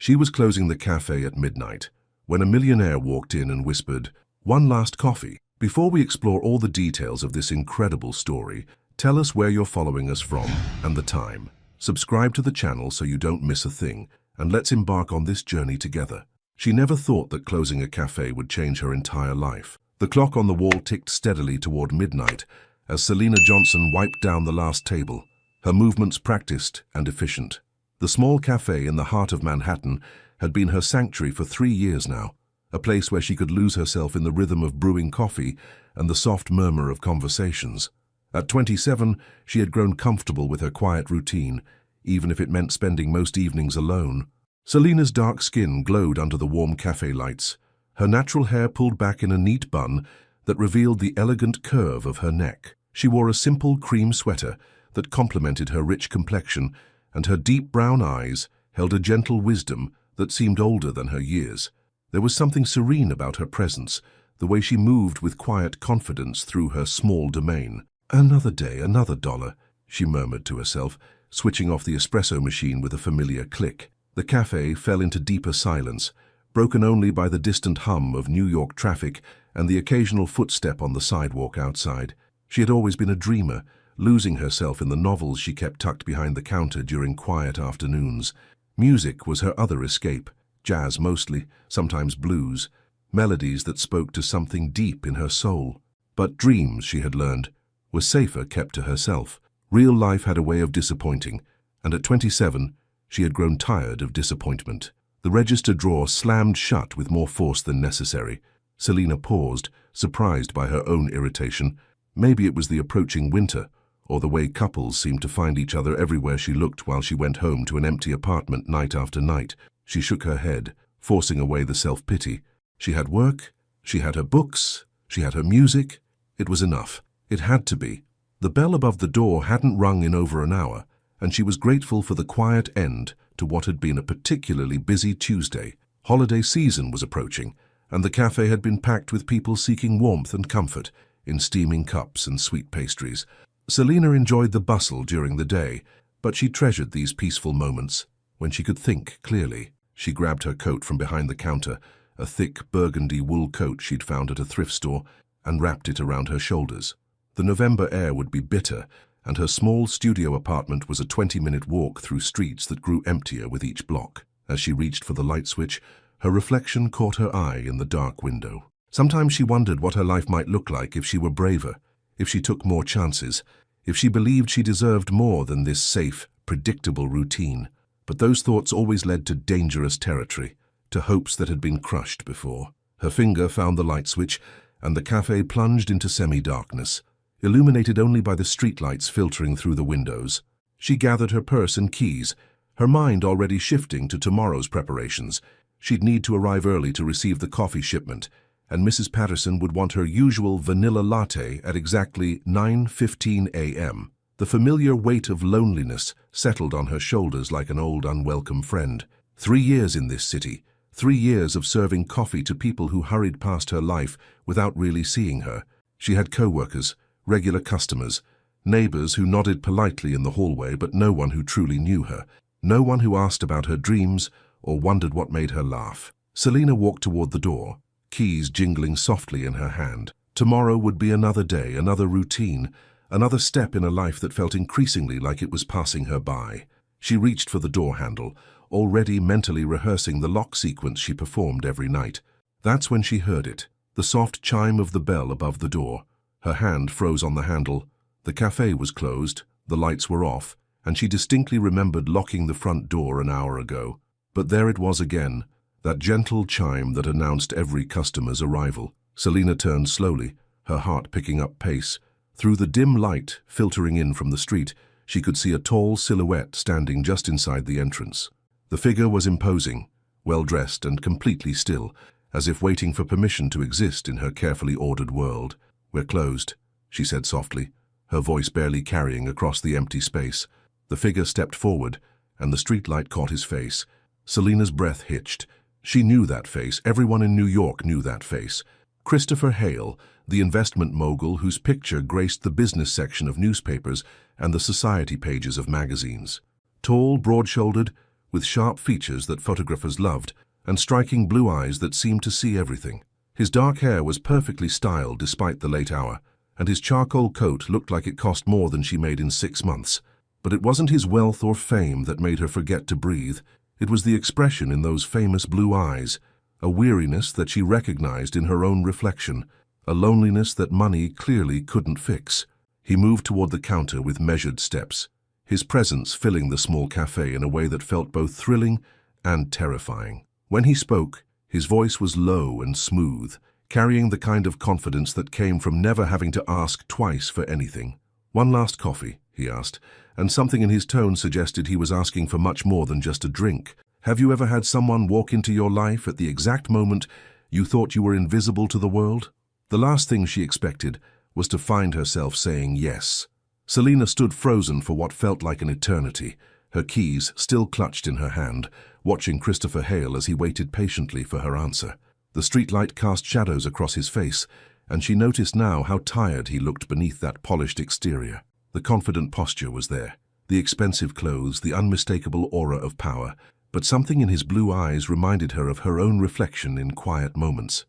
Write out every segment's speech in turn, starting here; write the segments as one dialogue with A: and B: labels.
A: She was closing the cafe at midnight when a millionaire walked in and whispered, "One last coffee." Before we explore all the details of this incredible story, tell us where you're following us from and the time. Subscribe to the channel so you don't miss a thing, and let's embark on this journey together. She never thought that closing a cafe would change her entire life. The clock on the wall ticked steadily toward midnight as Selena Johnson wiped down the last table, her movements practiced and efficient. The small cafe in the heart of Manhattan had been her sanctuary for 3 years now, a place where she could lose herself in the rhythm of brewing coffee and the soft murmur of conversations. At 27, she had grown comfortable with her quiet routine, even if it meant spending most evenings alone. Selena's dark skin glowed under the warm cafe lights, her natural hair pulled back in a neat bun that revealed the elegant curve of her neck. She wore a simple cream sweater that complemented her rich complexion, and her deep brown eyes held a gentle wisdom that seemed older than her years. There was something serene about her presence, the way she moved with quiet confidence through her small domain. "Another day, another dollar," she murmured to herself, switching off the espresso machine with a familiar click. The cafe fell into deeper silence, broken only by the distant hum of New York traffic and the occasional footstep on the sidewalk outside. She had always been a dreamer, losing herself in the novels she kept tucked behind the counter during quiet afternoons. Music was her other escape, jazz mostly, sometimes blues, melodies that spoke to something deep in her soul. But dreams, she had learned, were safer kept to herself. Real life had a way of disappointing, and at 27, she had grown tired of disappointment. The register drawer slammed shut with more force than necessary. Selena paused, surprised by her own irritation. Maybe it was the approaching winter, or the way couples seemed to find each other everywhere she looked while she went home to an empty apartment night after night. She shook her head, forcing away the self-pity. She had work, she had her books, she had her music. It was enough. It had to be. The bell above the door hadn't rung in over an hour, and she was grateful for the quiet end to what had been a particularly busy Tuesday. Holiday season was approaching, and the cafe had been packed with people seeking warmth and comfort in steaming cups and sweet pastries. Selena enjoyed the bustle during the day, but she treasured these peaceful moments when she could think clearly. She grabbed her coat from behind the counter, a thick burgundy wool coat she'd found at a thrift store, and wrapped it around her shoulders. The November air would be bitter, and her small studio apartment was a 20-minute walk through streets that grew emptier with each block. As she reached for the light switch, her reflection caught her eye in the dark window. Sometimes she wondered what her life might look like if she were braver, if she took more chances, if she believed she deserved more than this safe, predictable routine. But those thoughts always led to dangerous territory, to hopes that had been crushed before. Her finger found the light switch, and the cafe plunged into semi-darkness, illuminated only by the streetlights filtering through the windows. She gathered her purse and keys, her mind already shifting to tomorrow's preparations. She'd need to arrive early to receive the coffee shipment, and Mrs. Patterson would want her usual vanilla latte at exactly 9:15 a.m. The familiar weight of loneliness settled on her shoulders like an old unwelcome friend. 3 years in this city, 3 years of serving coffee to people who hurried past her life without really seeing her. She had co-workers, regular customers, neighbors who nodded politely in the hallway, but no one who truly knew her, no one who asked about her dreams or wondered what made her laugh. Selena walked toward the door, keys jingling softly in her hand. Tomorrow would be another day, another routine, another step in a life that felt increasingly like it was passing her by. She reached for the door handle, already mentally rehearsing the lock sequence she performed every night. That's when she heard it, the soft chime of the bell above the door. Her hand froze on the handle. The cafe was closed, the lights were off, and she distinctly remembered locking the front door an hour ago. But there it was again, that gentle chime that announced every customer's arrival. Selena turned slowly, her heart picking up pace. Through the dim light filtering in from the street, she could see a tall silhouette standing just inside the entrance. The figure was imposing, well-dressed and completely still, as if waiting for permission to exist in her carefully ordered world. "We're closed," she said softly, her voice barely carrying across the empty space. The figure stepped forward, and the streetlight caught his face. Selena's breath hitched. She knew that face. Everyone in New York knew that face. Christopher Hale, the investment mogul whose picture graced the business section of newspapers and the society pages of magazines. Tall, broad-shouldered, with sharp features that photographers loved and striking blue eyes that seemed to see everything. His dark hair was perfectly styled despite the late hour, and his charcoal coat looked like it cost more than she made in 6 months. But it wasn't his wealth or fame that made her forget to breathe. It was the expression in those famous blue eyes, a weariness that she recognized in her own reflection, a loneliness that money clearly couldn't fix. He moved toward the counter with measured steps, his presence filling the small cafe in a way that felt both thrilling and terrifying. When he spoke, his voice was low and smooth, carrying the kind of confidence that came from never having to ask twice for anything. "One last coffee?" he asked, and something in his tone suggested he was asking for much more than just a drink. "Have you ever had someone walk into your life at the exact moment you thought you were invisible to the world?" The last thing she expected was to find herself saying yes. Selina stood frozen for what felt like an eternity, her keys still clutched in her hand, watching Christopher Hale as he waited patiently for her answer. The streetlight cast shadows across his face, and she noticed now how tired he looked beneath that polished exterior. The confident posture was there, the expensive clothes, the unmistakable aura of power, but something in his blue eyes reminded her of her own reflection in quiet moments.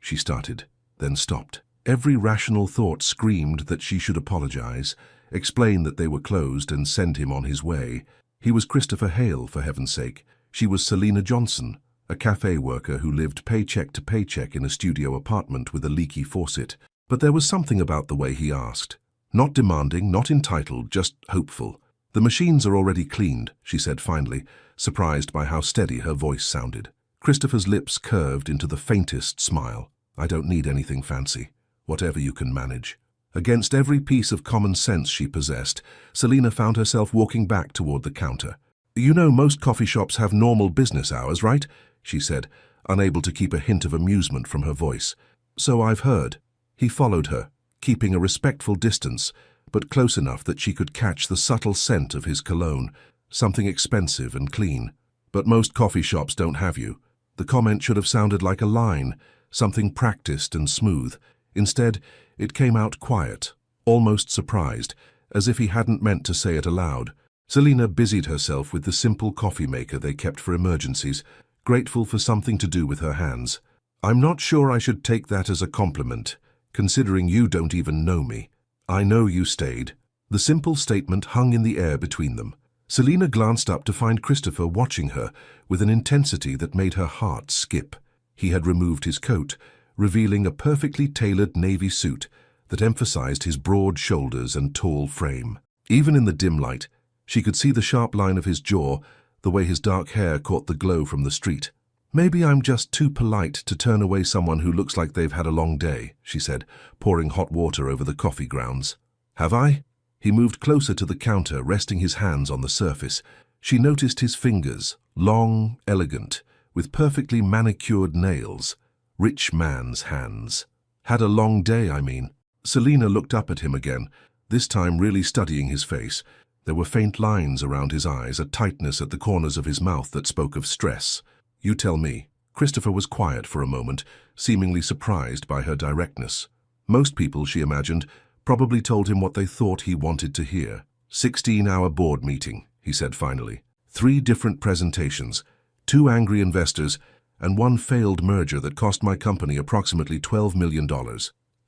A: She started, then stopped. Every rational thought screamed that she should apologize, explain that they were closed and send him on his way. He was Christopher Hale, for heaven's sake. She was Selina Johnson, a cafe worker who lived paycheck to paycheck in a studio apartment with a leaky faucet. But there was something about the way he asked. Not demanding, not entitled, just hopeful. "The machines are already cleaned," she said finally, surprised by how steady her voice sounded. Christopher's lips curved into the faintest smile. "I don't need anything fancy. Whatever you can manage." Against every piece of common sense she possessed, Selina found herself walking back toward the counter. "You know most coffee shops have normal business hours, right?" she said, unable to keep a hint of amusement from her voice. "So I've heard." He followed her, keeping a respectful distance, but close enough that she could catch the subtle scent of his cologne, something expensive and clean. "But most coffee shops don't have you." The comment should have sounded like a line, something practiced and smooth. Instead, it came out quiet, almost surprised, as if he hadn't meant to say it aloud. Selina busied herself with the simple coffee maker they kept for emergencies, grateful for something to do with her hands. "I'm not sure I should take that as a compliment, considering you don't even know me. I know you stayed." The simple statement hung in the air between them. Selina glanced up to find Christopher watching her with an intensity that made her heart skip. He had removed his coat, revealing a perfectly tailored navy suit that emphasized his broad shoulders and tall frame. Even in the dim light, she could see the sharp line of his jaw, the way his dark hair caught the glow from the street. "Maybe I'm just too polite to turn away someone who looks like they've had a long day," she said, pouring hot water over the coffee grounds. "Have I?" He moved closer to the counter, resting his hands on the surface. She noticed his fingers, long, elegant, with perfectly manicured nails. Rich man's hands. "Had a long day, I mean." Selina looked up at him again, this time really studying his face. There were faint lines around his eyes, a tightness at the corners of his mouth that spoke of stress. "You tell me." Christopher was quiet for a moment, seemingly surprised by her directness. Most people, she imagined, probably told him what they thought he wanted to hear. 16-hour board meeting, he said finally. 3 different presentations, 2 angry investors, and 1 failed merger that cost my company approximately $12 million.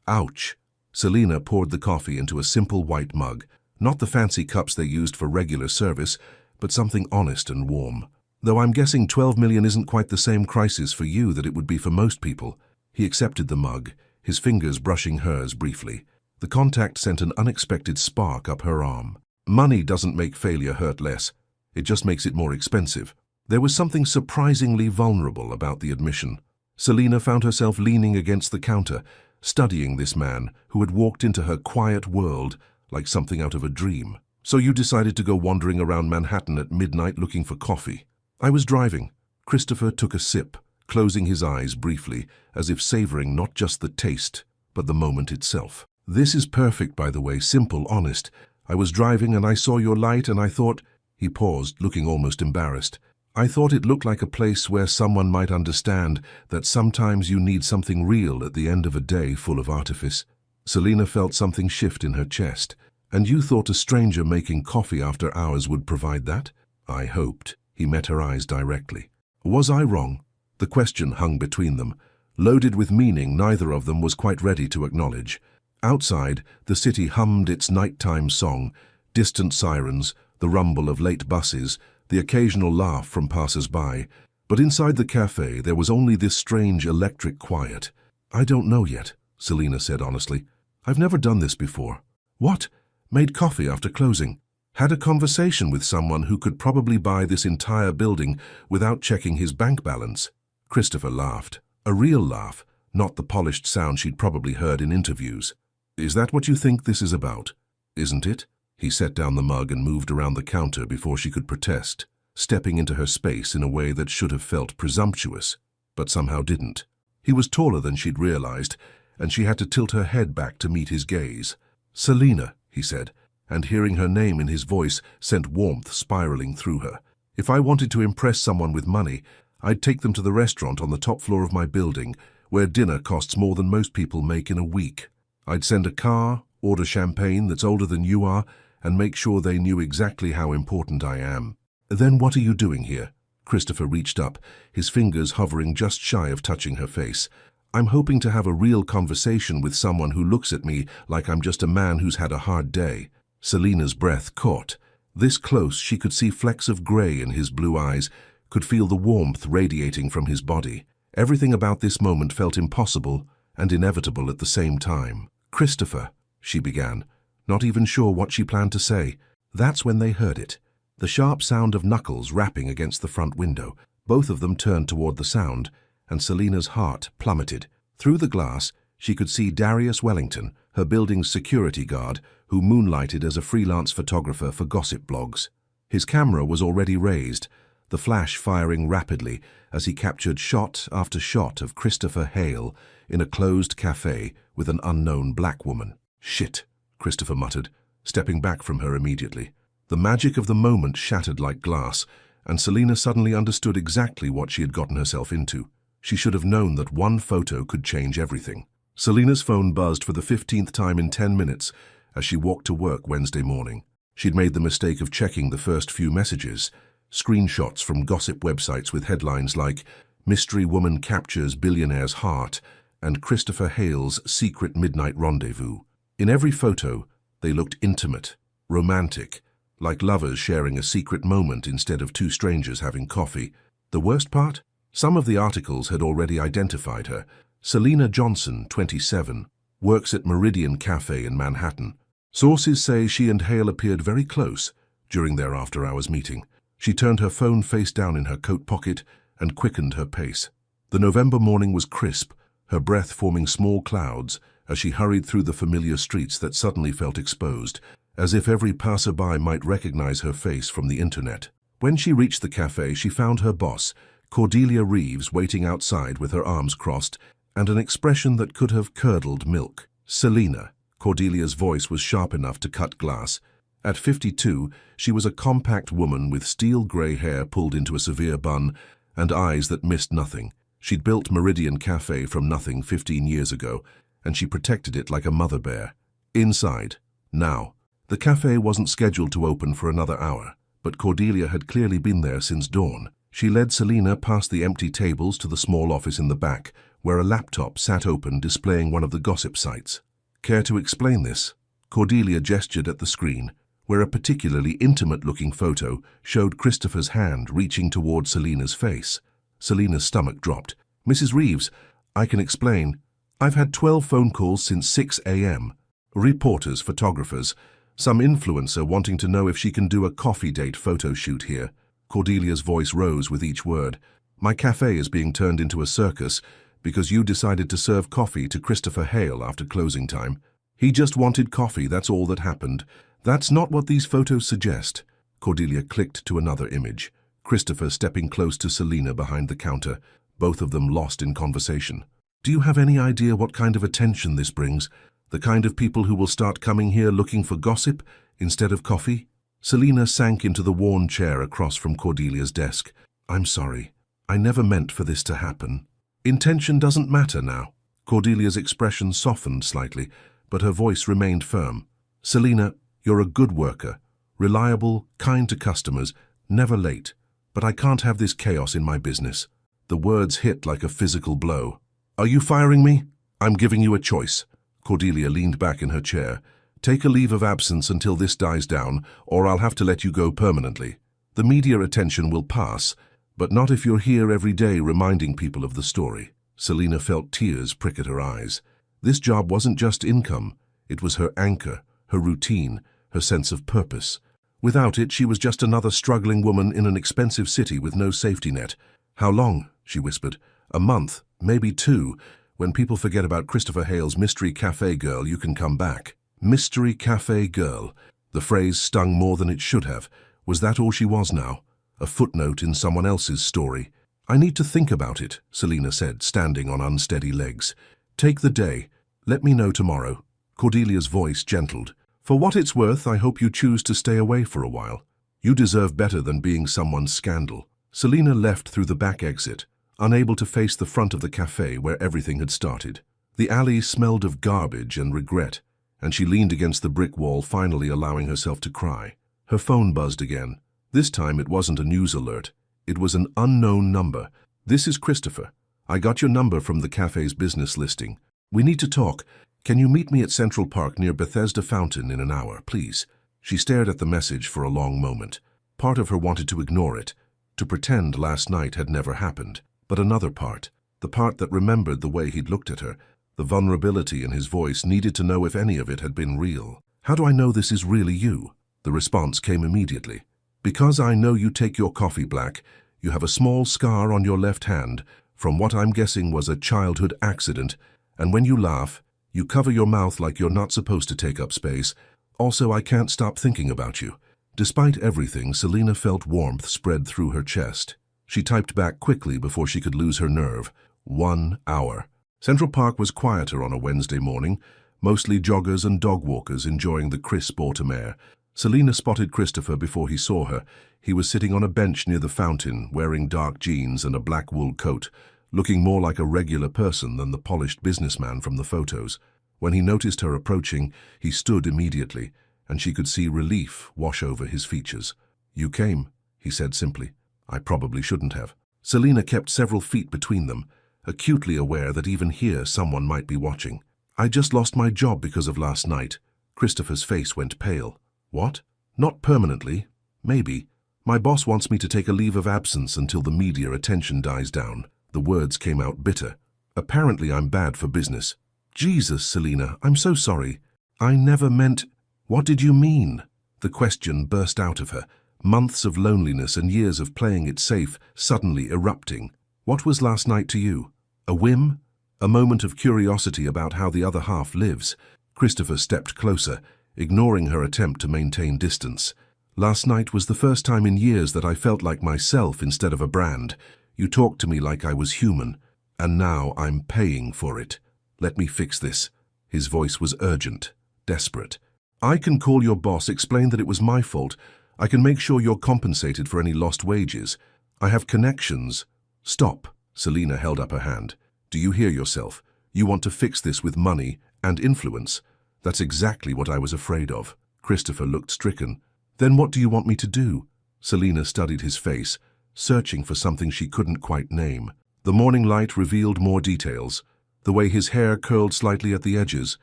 A: Ouch. Selina poured the coffee into a simple white mug, not the fancy cups they used for regular service, but something honest and warm. "Though I'm guessing 12 million isn't quite the same crisis for you that it would be for most people." He accepted the mug, his fingers brushing hers briefly. The contact sent an unexpected spark up her arm. Money doesn't make failure hurt less. It just makes it more expensive. There was something surprisingly vulnerable about the admission. Selina found herself leaning against the counter, studying this man who had walked into her quiet world like something out of a dream. "So you decided to go wandering around Manhattan at midnight looking for coffee?" "I was driving." Christopher took a sip, closing his eyes briefly, as if savoring not just the taste, but the moment itself. "This is perfect, by the way, simple, honest. I was driving and I saw your light and I thought..." He paused, looking almost embarrassed. "I thought it looked like a place where someone might understand that sometimes you need something real at the end of a day full of artifice." Selina felt something shift in her chest. "And you thought a stranger making coffee after hours would provide that?" I hoped. He met her eyes directly. Was I wrong? The question hung between them, loaded with meaning neither of them was quite ready to acknowledge. Outside, the city hummed its nighttime song, distant sirens, the rumble of late buses, the occasional laugh from passers-by. But inside the cafe there was only this strange electric quiet. I don't know yet, Selina said honestly. I've never done this before. What? Made coffee after closing? Had a conversation with someone who could probably buy this entire building without checking his bank balance? Christopher laughed. A real laugh, not the polished sound she'd probably heard in interviews. Is that what you think this is about? Isn't it? He set down the mug and moved around the counter before she could protest, stepping into her space in a way that should have felt presumptuous, but somehow didn't. He was taller than she'd realized, and she had to tilt her head back to meet his gaze. Selina, he said, and hearing her name in his voice sent warmth spiraling through her. If I wanted to impress someone with money, I'd take them to the restaurant on the top floor of my building, where dinner costs more than most people make in a week. I'd send a car, order champagne that's older than you are, and make sure they knew exactly how important I am. Then what are you doing here? Christopher reached up, his fingers hovering just shy of touching her face. I'm hoping to have a real conversation with someone who looks at me like I'm just a man who's had a hard day. Selina's breath caught. This close, she could see flecks of grey in his blue eyes, could feel the warmth radiating from his body. Everything about this moment felt impossible and inevitable at the same time. Christopher, she began, not even sure what she planned to say. That's when they heard it. The sharp sound of knuckles rapping against the front window. Both of them turned toward the sound, and Selina's heart plummeted. Through the glass, she could see Darius Wellington, her building's security guard, who moonlighted as a freelance photographer for gossip blogs. His camera was already raised, the flash firing rapidly as he captured shot after shot of Christopher Hale in a closed cafe with an unknown black woman. Shit, Christopher muttered, stepping back from her immediately. The magic of the moment shattered like glass, and Selina suddenly understood exactly what she had gotten herself into. She should have known that one photo could change everything. Selina's phone buzzed for the 15th time in 10 minutes as she walked to work Wednesday morning. She'd made the mistake of checking the first few messages, screenshots from gossip websites with headlines like "Mystery Woman Captures Billionaire's Heart" and "Christopher Hale's Secret Midnight Rendezvous." In every photo, they looked intimate, romantic, like lovers sharing a secret moment instead of two strangers having coffee. The worst part? Some of the articles had already identified her. Selina Johnson, 27, works at Meridian Café in Manhattan. Sources say she and Hale appeared very close during their after-hours meeting. She turned her phone face down in her coat pocket and quickened her pace. The November morning was crisp, her breath forming small clouds as she hurried through the familiar streets that suddenly felt exposed, as if every passerby might recognize her face from the internet. When she reached the cafe, she found her boss, Cordelia Reeves, waiting outside with her arms crossed and an expression that could have curdled milk. Selina. Cordelia's voice was sharp enough to cut glass. At 52, she was a compact woman with steel grey hair pulled into a severe bun and eyes that missed nothing. She'd built Meridian Café from nothing 15 years ago, and she protected it like a mother bear. Inside. Now. The cafe wasn't scheduled to open for another hour, but Cordelia had clearly been there since dawn. She led Selina past the empty tables to the small office in the back, where a laptop sat open displaying one of the gossip sites. Care to explain this? Cordelia gestured at the screen, where a particularly intimate-looking photo showed Christopher's hand reaching toward Selina's face. Selina's stomach dropped. Mrs. Reeves, I can explain. I've had 12 phone calls since 6 a.m. Reporters, photographers, some influencer wanting to know if she can do a coffee date photo shoot here. Cordelia's voice rose with each word. My cafe is being turned into a circus because you decided to serve coffee to Christopher Hale after closing time. He just wanted coffee, that's all that happened. That's not what these photos suggest. Cordelia clicked to another image. Christopher stepping close to Selina behind the counter, both of them lost in conversation. Do you have any idea what kind of attention this brings? The kind of people who will start coming here looking for gossip instead of coffee? Selina sank into the worn chair across from Cordelia's desk. I'm sorry. I never meant for this to happen. Intention doesn't matter now. Cordelia's expression softened slightly, but her voice remained firm. Selina, you're a good worker, reliable, kind to customers. Never late. But I can't have this chaos in my business. The words hit like a physical blow. Are you firing me? I'm giving you a choice. Cordelia leaned back in her chair. Take a leave of absence until this dies down, or I'll have to let you go permanently. The media attention will pass, but not if you're here every day reminding people of the story. Selina felt tears prick at her eyes. This job wasn't just income. It was her anchor, her routine, her sense of purpose. Without it, she was just another struggling woman in an expensive city with no safety net. How long? She whispered. A month, maybe 2. When people forget about Christopher Hale's mystery cafe girl, you can come back. Mystery cafe girl. The phrase stung more than it should have. Was that all she was now? A footnote in someone else's story. I need to think about it, Selina said, standing on unsteady legs. Take the day. Let me know tomorrow. Cordelia's voice gentled. For what it's worth, I hope you choose to stay away for a while. You deserve better than being someone's scandal. Selina left through the back exit, unable to face the front of the cafe where everything had started. The alley smelled of garbage and regret, and she leaned against the brick wall, finally allowing herself to cry. Her phone buzzed again. This time it wasn't a news alert. It was an unknown number. This is Christopher. I got your number from the cafe's business listing. We need to talk. Can you meet me at Central Park near Bethesda Fountain in an hour, please? She stared at the message for a long moment. Part of her wanted to ignore it, to pretend last night had never happened. But another part, the part that remembered the way he'd looked at her, the vulnerability in his voice, needed to know if any of it had been real. How do I know this is really you? The response came immediately. Because I know you take your coffee black. You have a small scar on your left hand, from what I'm guessing was a childhood accident, and when you laugh, you cover your mouth like you're not supposed to take up space. Also, I can't stop thinking about you. Despite everything, Selina felt warmth spread through her chest. She typed back quickly before she could lose her nerve. 1 hour. Central Park was quieter on a Wednesday morning, mostly joggers and dog walkers enjoying the crisp autumn air. Selina spotted Christopher before he saw her. He was sitting on a bench near the fountain, wearing dark jeans and a black wool coat, looking more like a regular person than the polished businessman from the photos. When he noticed her approaching, he stood immediately, and she could see relief wash over his features. You came, he said simply. I probably shouldn't have. Selina kept several feet between them, acutely aware that even here someone might be watching. I just lost my job because of last night. Christopher's face went pale. What? Not permanently. Maybe. My boss wants me to take a leave of absence until the media attention dies down. The words came out bitter. Apparently I'm bad for business. Jesus, Selina, I'm so sorry. I never meant... What did you mean? The question burst out of her. Months of loneliness and years of playing it safe suddenly erupting. What was last night to you? A whim? A moment of curiosity about how the other half lives? Christopher stepped closer, ignoring her attempt to maintain distance. Last night was the first time in years that I felt like myself instead of a brand. You talked to me like I was human, and now I'm paying for it. Let me fix this. His voice was urgent, desperate. I can call your boss, explain that it was my fault. I can make sure you're compensated for any lost wages. I have connections. Stop. Selina held up her hand. Do you hear yourself? You want to fix this with money and influence. That's exactly what I was afraid of. Christopher looked stricken. Then what do you want me to do? Selina studied his face, searching for something she couldn't quite name. The morning light revealed more details. The way his hair curled slightly at the edges,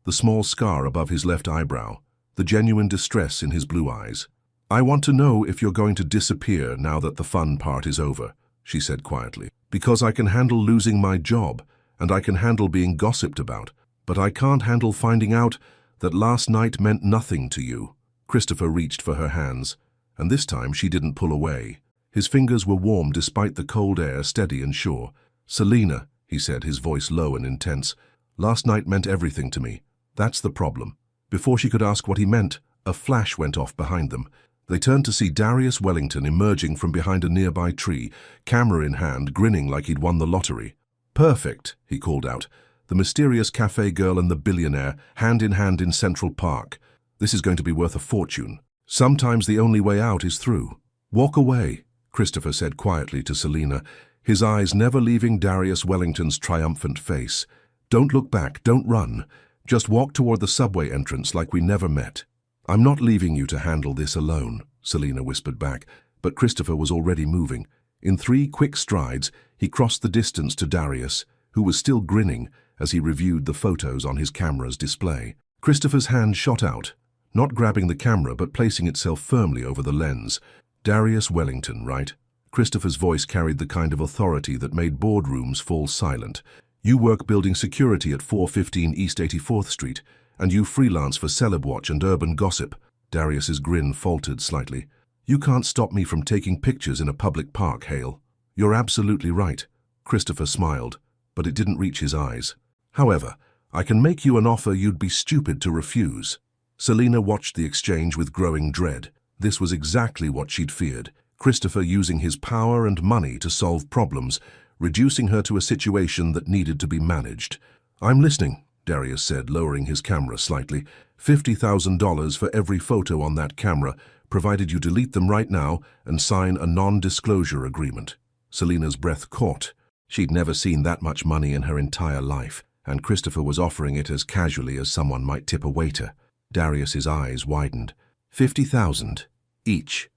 A: the small scar above his left eyebrow, the genuine distress in his blue eyes. I want to know if you're going to disappear now that the fun part is over, she said quietly. Because I can handle losing my job, and I can handle being gossiped about, but I can't handle finding out that last night meant nothing to you. Christopher reached for her hands, and this time she didn't pull away. His fingers were warm despite the cold air, steady and sure. Selina, he said, his voice low and intense, last night meant everything to me. That's the problem. Before she could ask what he meant, a flash went off behind them. They turned to see Darius Wellington emerging from behind a nearby tree, camera in hand, grinning like he'd won the lottery. Perfect, he called out. The mysterious cafe girl and the billionaire, hand in hand in Central Park. This is going to be worth a fortune. Sometimes the only way out is through. Walk away, Christopher said quietly to Selina, his eyes never leaving Darius Wellington's triumphant face. Don't look back, don't run. Just walk toward the subway entrance like we never met. I'm not leaving you to handle this alone, Selina whispered back. but Christopher was already moving. In 3 quick strides, he crossed the distance to Darius, who was still grinning as he reviewed the photos on his camera's display. Christopher's hand shot out, not grabbing the camera but placing itself firmly over the lens. "Darius Wellington, right?" Christopher's voice carried the kind of authority that made boardrooms fall silent. "You work building security at 415 East 84th Street, and you freelance for Celebwatch and Urban Gossip." Darius's grin faltered slightly. "You can't stop me from taking pictures in a public park, Hale." "You're absolutely right." Christopher smiled, but it didn't reach his eyes. "However, I can make you an offer you'd be stupid to refuse." Selina watched the exchange with growing dread. This was exactly what she'd feared. Christopher using his power and money to solve problems, reducing her to a situation that needed to be managed. "I'm listening," Darius said, lowering his camera slightly. $50,000 for every photo on that camera, provided you delete them right now and sign a non-disclosure agreement. Selina's breath caught. She'd never seen that much money in her entire life, and Christopher was offering it as casually as someone might tip a waiter. Darius's eyes widened. 50,000. Each.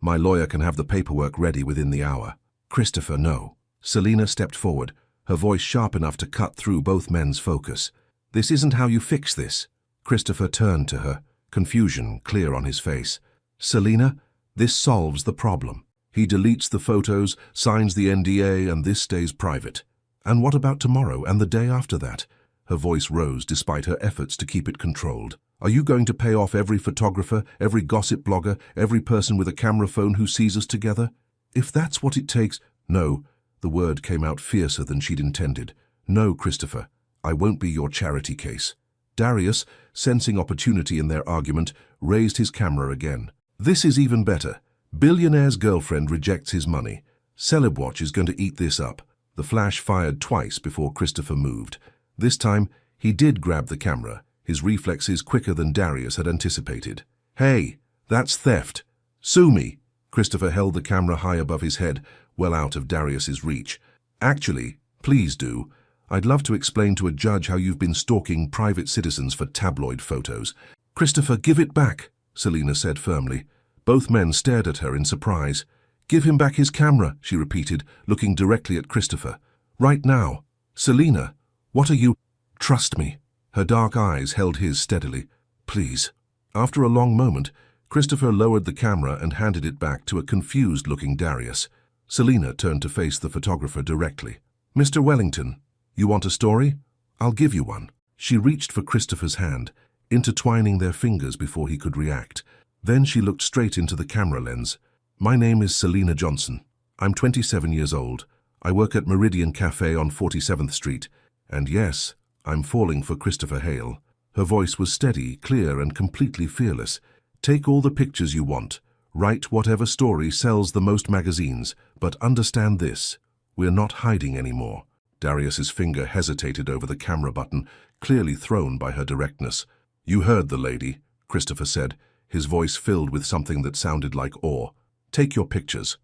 A: My lawyer can have the paperwork ready within the hour. Christopher, no. Selina stepped forward, her voice sharp enough to cut through both men's focus. "This isn't how you fix this." Christopher turned to her, confusion clear on his face. "Selina, this solves the problem. He deletes the photos, signs the NDA, and this stays private. And what about tomorrow and the day after that?" Her voice rose despite her efforts to keep it controlled. "Are you going to pay off every photographer, every gossip blogger, every person with a camera phone who sees us together? If that's what it takes—" "No," the word came out fiercer than she'd intended. "No, Christopher, I won't be your charity case." Darius, sensing opportunity in their argument, raised his camera again. "This is even better. Billionaire's girlfriend rejects his money. Celebwatch is going to eat this up." The flash fired twice before Christopher moved. This time, he did grab the camera, his reflexes quicker than Darius had anticipated. "Hey, that's theft. Sue me." Christopher held the camera high above his head, well out of Darius's reach. "Actually, please do. I'd love to explain to a judge how you've been stalking private citizens for tabloid photos." "Christopher, give it back," Selina said firmly. Both men stared at her in surprise. "Give him back his camera," she repeated, looking directly at Christopher. "Right now." "Selina, what are you—" "Trust me." Her dark eyes held his steadily. "Please." After a long moment, Christopher lowered the camera and handed it back to a confused-looking Darius. Selina turned to face the photographer directly. "Mr. Wellington, you want a story? I'll give you one." She reached for Christopher's hand, intertwining their fingers before he could react. Then she looked straight into the camera lens. "My name is Selina Johnson. I'm 27 years old. I work at Meridian Café on 47th Street. And yes, I'm falling for Christopher Hale." Her voice was steady, clear, and completely fearless. "Take all the pictures you want. Write whatever story sells the most magazines. But understand this. We're not hiding anymore." Darius's finger hesitated over the camera button, clearly thrown by her directness. "You heard the lady," Christopher said, his voice filled with something that sounded like awe. "Take your pictures."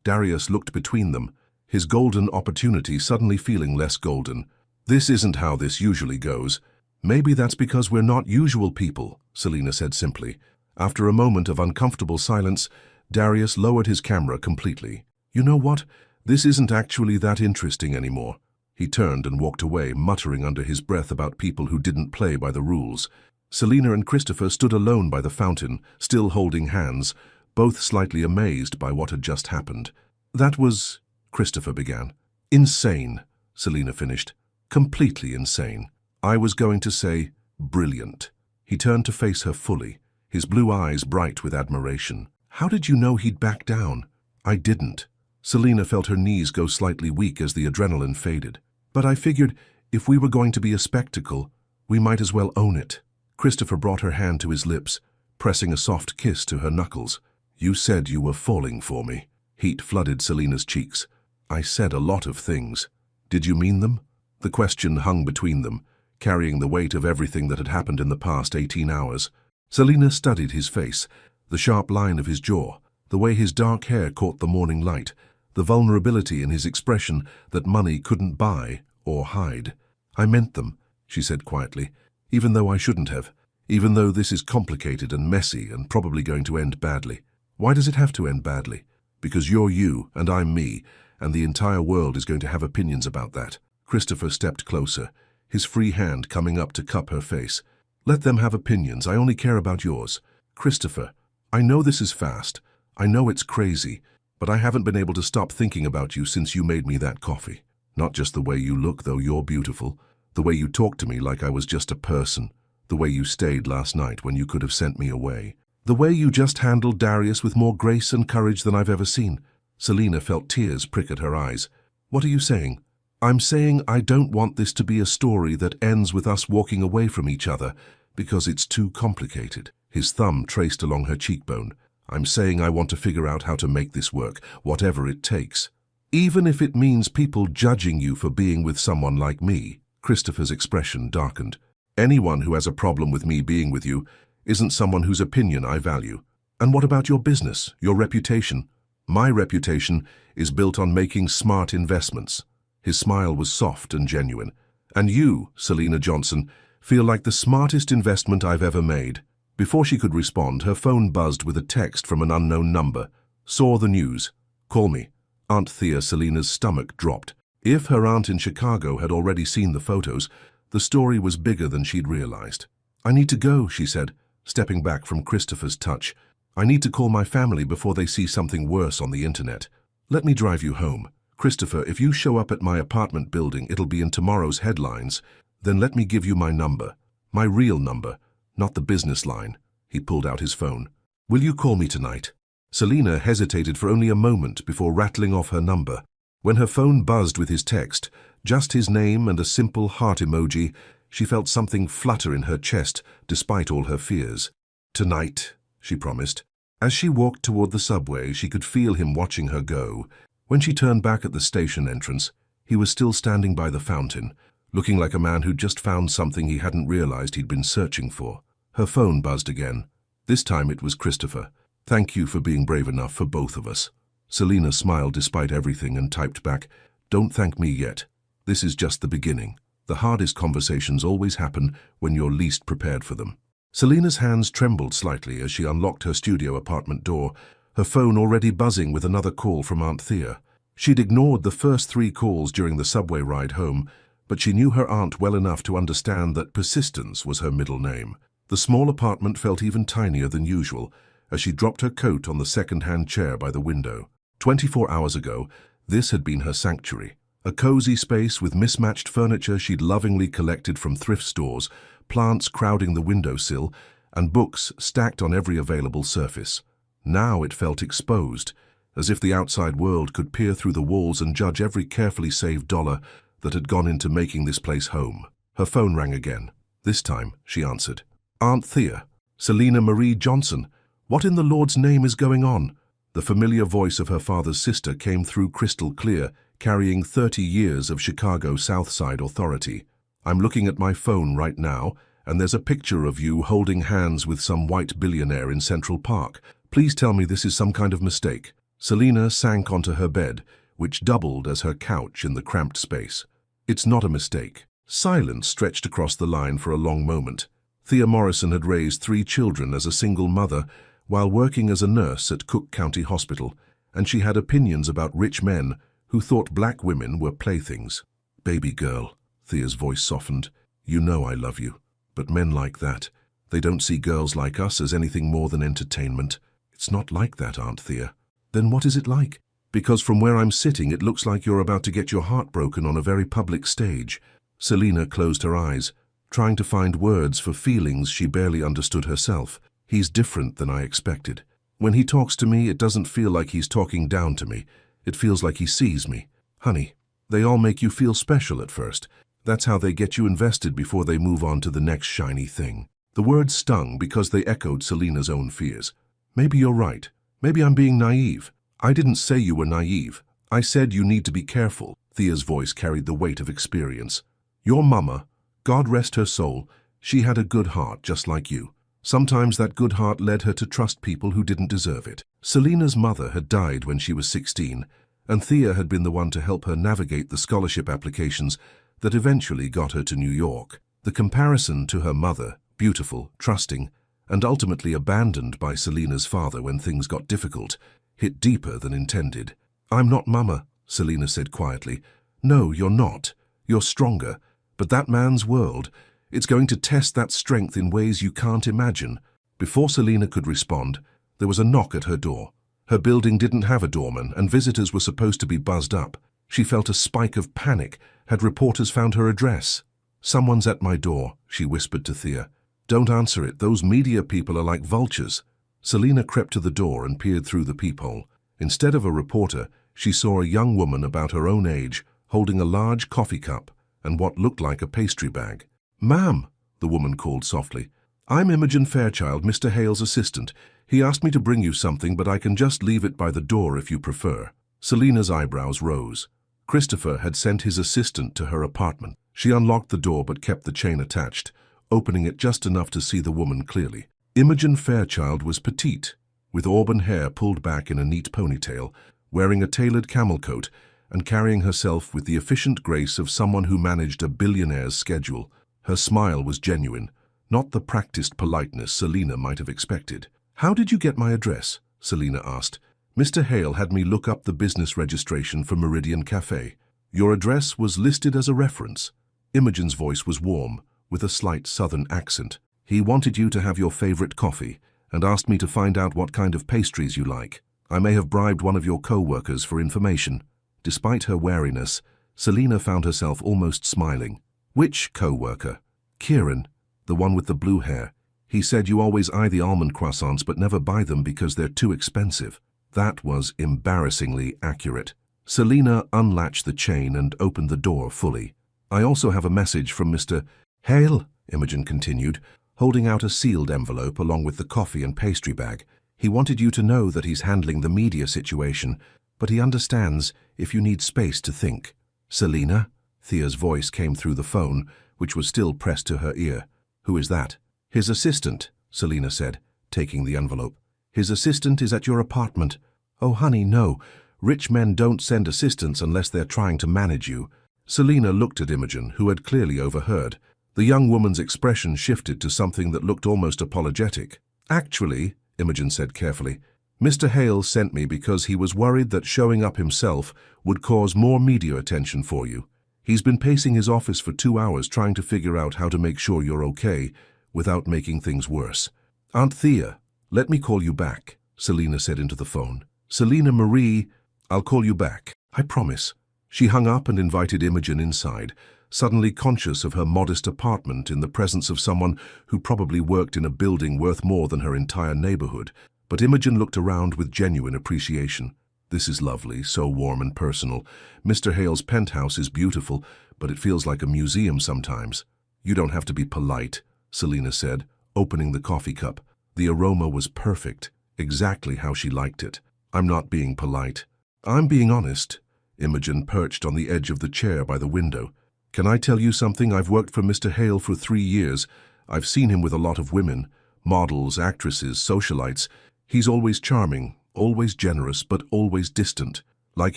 A: Darius looked between them, his golden opportunity suddenly feeling less golden. "This isn't how this usually goes." "Maybe that's because we're not usual people," Selina said simply. After a moment of uncomfortable silence, Darius lowered his camera completely. "You know what? This isn't actually that interesting anymore." He turned and walked away, muttering under his breath about people who didn't play by the rules. Selina and Christopher stood alone by the fountain, still holding hands, both slightly amazed by what had just happened. "That was—" Christopher began. "Insane," Selina finished. "Completely insane. I was going to say brilliant." He turned to face her fully, his blue eyes bright with admiration. "How did you know he'd back down?" "I didn't." Selina felt her knees go slightly weak as the adrenaline faded. "But I figured if we were going to be a spectacle, we might as well own it." Christopher brought her hand to his lips, pressing a soft kiss to her knuckles. "You said you were falling for me." Heat flooded Selina's cheeks. "I said a lot of things. Did you mean them?" The question hung between them, carrying the weight of everything that had happened in the past 18 hours. Selina studied his face, the sharp line of his jaw, the way his dark hair caught the morning light, the vulnerability in his expression that money couldn't buy or hide. "I meant them," she said quietly, "even though I shouldn't have, even though this is complicated and messy and probably going to end badly." Why does it have to end badly? Because you're you and I'm me, and the entire world is going to have opinions about that. Christopher stepped closer, his free hand coming up to cup her face. Let them have opinions, I only care about yours. Christopher, I know this is fast, I know it's crazy, but I haven't been able to stop thinking about you since you made me that coffee. Not just the way you look, though you're beautiful, the way you talked to me like I was just a person, the way you stayed last night when you could have sent me away, the way you just handled Darius with more grace and courage than I've ever seen. Selena felt tears prick at her eyes. What are you saying? I'm saying I don't want this to be a story that ends with us walking away from each other, because it's too complicated. His thumb traced along her cheekbone. I'm saying I want to figure out how to make this work, whatever it takes. Even if it means people judging you for being with someone like me. Christopher's expression darkened. Anyone who has a problem with me being with you isn't someone whose opinion I value. And what about your business, your reputation? My reputation is built on making smart investments. His smile was soft and genuine. And you, Selena Johnson, feel like the smartest investment I've ever made. Before she could respond, her phone buzzed with a text from an unknown number. Saw the news. Call me. Aunt Thea. Selena's stomach dropped. If her aunt in Chicago had already seen the photos, the story was bigger than she'd realized. I need to go, she said, stepping back from Christopher's touch. I need to call my family before they see something worse on the internet. Let me drive you home. Christopher, if you show up at my apartment building, it'll be in tomorrow's headlines. Then let me give you my number. My real number, not the business line. He pulled out his phone. Will you call me tonight? Selena hesitated for only a moment before rattling off her number. When her phone buzzed with his text, just his name and a simple heart emoji, she felt something flutter in her chest despite all her fears. Tonight, she promised. As she walked toward the subway, she could feel him watching her go. When she turned back at the station entrance, he was still standing by the fountain, looking like a man who'd just found something he hadn't realized he'd been searching for. Her phone buzzed again. This time it was Christopher. Thank you for being brave enough for both of us. Selena smiled despite everything and typed back, Don't thank me yet. This is just the beginning. The hardest conversations always happen when you're least prepared for them. Selena's hands trembled slightly as she unlocked her studio apartment door, her phone already buzzing with another call from Aunt Thea. She'd ignored the first 3 calls during the subway ride home, but she knew her aunt well enough to understand that persistence was her middle name. The small apartment felt even tinier than usual as she dropped her coat on the second-hand chair by the window. 24 hours ago, this had been her sanctuary, a cozy space with mismatched furniture she'd lovingly collected from thrift stores, plants crowding the windowsill, and books stacked on every available surface. Now it felt exposed, as if the outside world could peer through the walls and judge every carefully saved dollar that had gone into making this place home. Her phone rang again. This time, she answered. Aunt Thea, Selena Marie Johnson, what in the Lord's name is going on? The familiar voice of her father's sister came through crystal clear, carrying 30 years of Chicago South Side authority. I'm looking at my phone right now, and there's a picture of you holding hands with some white billionaire in Central Park. Please tell me this is some kind of mistake. Selena sank onto her bed, which doubled as her couch in the cramped space. It's not a mistake. Silence stretched across the line for a long moment. Thea Morrison had raised 3 children as a single mother while working as a nurse at Cook County Hospital, and she had opinions about rich men who thought black women were playthings. Baby girl, Thea's voice softened, you know I love you. But men like that, they don't see girls like us as anything more than entertainment. It's not like that, Aunt Thea. Then what is it like? Because from where I'm sitting, it looks like you're about to get your heart broken on a very public stage. Selena closed her eyes, trying to find words for feelings she barely understood herself. He's different than I expected. When he talks to me, it doesn't feel like he's talking down to me. It feels like he sees me. Honey, they all make you feel special at first. That's how they get you invested before they move on to the next shiny thing. The words stung because they echoed Selena's own fears. Maybe you're right. Maybe I'm being naive. I didn't say you were naive. I said you need to be careful. Thea's voice carried the weight of experience. Your mama, God rest her soul, she had a good heart just like you. Sometimes that good heart led her to trust people who didn't deserve it. Selena's mother had died when she was 16, and Thea had been the one to help her navigate the scholarship applications that eventually got her to New York. The comparison to her mother, beautiful, trusting, and ultimately abandoned by Selina's father when things got difficult, hit deeper than intended. "I'm not Mama," Selina said quietly. "No, you're not. You're stronger. But that man's world, it's going to test that strength in ways you can't imagine." Before Selina could respond, there was a knock at her door. Her building didn't have a doorman, and visitors were supposed to be buzzed up. She felt a spike of panic. Had reporters found her address? "Someone's at my door," she whispered to Thea. "Don't answer it. Those media people are like vultures." Selina crept to the door and peered through the peephole. Instead of a reporter, she saw a young woman about her own age, holding a large coffee cup and what looked like a pastry bag. "Ma'am," the woman called softly. "I'm Imogen Fairchild, Mr. Hale's assistant. He asked me to bring you something, but I can just leave it by the door if you prefer." Selina's eyebrows rose. Christopher had sent his assistant to her apartment. She unlocked the door but kept the chain attached, opening it just enough to see the woman clearly. Imogen Fairchild was petite, with auburn hair pulled back in a neat ponytail, wearing a tailored camel coat, and carrying herself with the efficient grace of someone who managed a billionaire's schedule. Her smile was genuine, not the practiced politeness Selina might have expected. "How did you get my address?" Selina asked. "Mr. Hale had me look up the business registration for Meridian Café. Your address was listed as a reference." Imogen's voice was warm, with a slight southern accent. "He wanted you to have your favorite coffee and asked me to find out what kind of pastries you like. I may have bribed one of your co-workers for information." Despite her wariness, Selina found herself almost smiling. "Which co-worker?" "Kieran, the one with the blue hair. He said you always eye the almond croissants but never buy them because they're too expensive." That was embarrassingly accurate. Selina unlatched the chain and opened the door fully. "I also have a message from Mr. Hale," Imogen continued, holding out a sealed envelope along with the coffee and pastry bag. "He wanted you to know that he's handling the media situation, but he understands if you need space to think." "Selina?" Thea's voice came through the phone, which was still pressed to her ear. "Who is that?" "His assistant," Selina said, taking the envelope. "His assistant is at your apartment." "Oh, honey, no. Rich men don't send assistants unless they're trying to manage you." Selina looked at Imogen, who had clearly overheard. The young woman's expression shifted to something that looked almost apologetic. "Actually," Imogen said carefully, "Mr. Hale sent me because he was worried that showing up himself would cause more media attention for you. He's been pacing his office for 2 hours trying to figure out how to make sure you're okay without making things worse." "Aunt Thea, let me call you back," Selina said into the phone. "Selina Marie, I'll call you back. I promise." She hung up and invited Imogen inside, suddenly conscious of her modest apartment in the presence of someone who probably worked in a building worth more than her entire neighborhood. But Imogen looked around with genuine appreciation. "This is lovely, so warm and personal. Mr. Hale's penthouse is beautiful, but it feels like a museum sometimes." "You don't have to be polite," Selina said, opening the coffee cup. The aroma was perfect, exactly how she liked it. "I'm not being polite. I'm being honest." Imogen perched on the edge of the chair by the window. "Can I tell you something? I've worked for Mr. Hale for 3 years. I've seen him with a lot of women, models, actresses, socialites. He's always charming, always generous, but always distant, like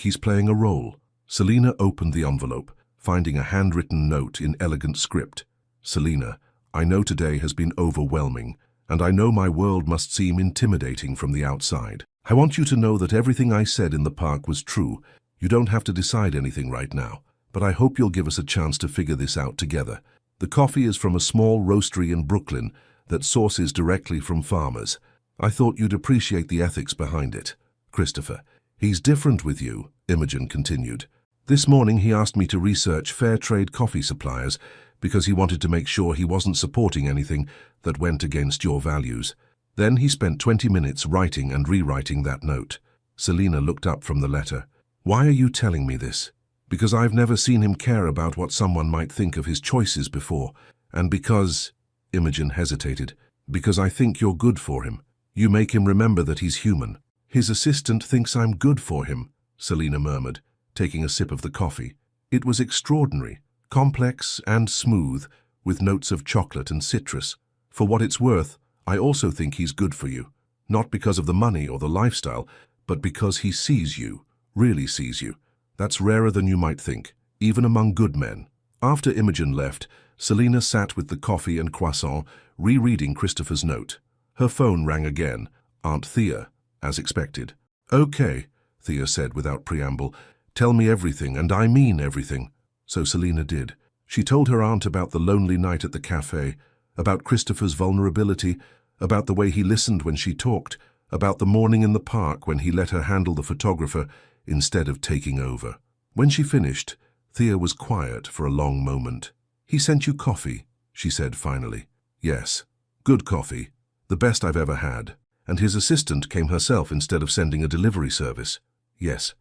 A: he's playing a role." Selina opened the envelope, finding a handwritten note in elegant script. "Selina, I know today has been overwhelming, and I know my world must seem intimidating from the outside. I want you to know that everything I said in the park was true. You don't have to decide anything right now, but I hope you'll give us a chance to figure this out together. The coffee is from a small roastery in Brooklyn that sources directly from farmers. I thought you'd appreciate the ethics behind it. Christopher, he's different with you," Imogen continued. "This morning he asked me to research fair trade coffee suppliers because he wanted to make sure he wasn't supporting anything that went against your values. Then he spent 20 minutes writing and rewriting that note." Selina looked up from the letter. "Why are you telling me this?" "Because I've never seen him care about what someone might think of his choices before, and because," Imogen hesitated, "because I think you're good for him. You make him remember that he's human." "His assistant thinks I'm good for him," Selina murmured, taking a sip of the coffee. It was extraordinary, complex and smooth, with notes of chocolate and citrus. "For what it's worth, I also think he's good for you. Not because of the money or the lifestyle, but because he sees you, really sees you. That's rarer than you might think, even among good men." After Imogen left, Selina sat with the coffee and croissant, rereading Christopher's note. Her phone rang again. Aunt Thea, as expected. "Okay," Thea said without preamble. "Tell me everything, and I mean everything." So Selina did. She told her aunt about the lonely night at the cafe, about Christopher's vulnerability, about the way he listened when she talked, about the morning in the park when he let her handle the photographer instead of taking over. When she finished, Thea was quiet for a long moment. "He sent you coffee," she said finally. "Yes. Good coffee. The best I've ever had. And his assistant came herself instead of sending a delivery service." "Yes."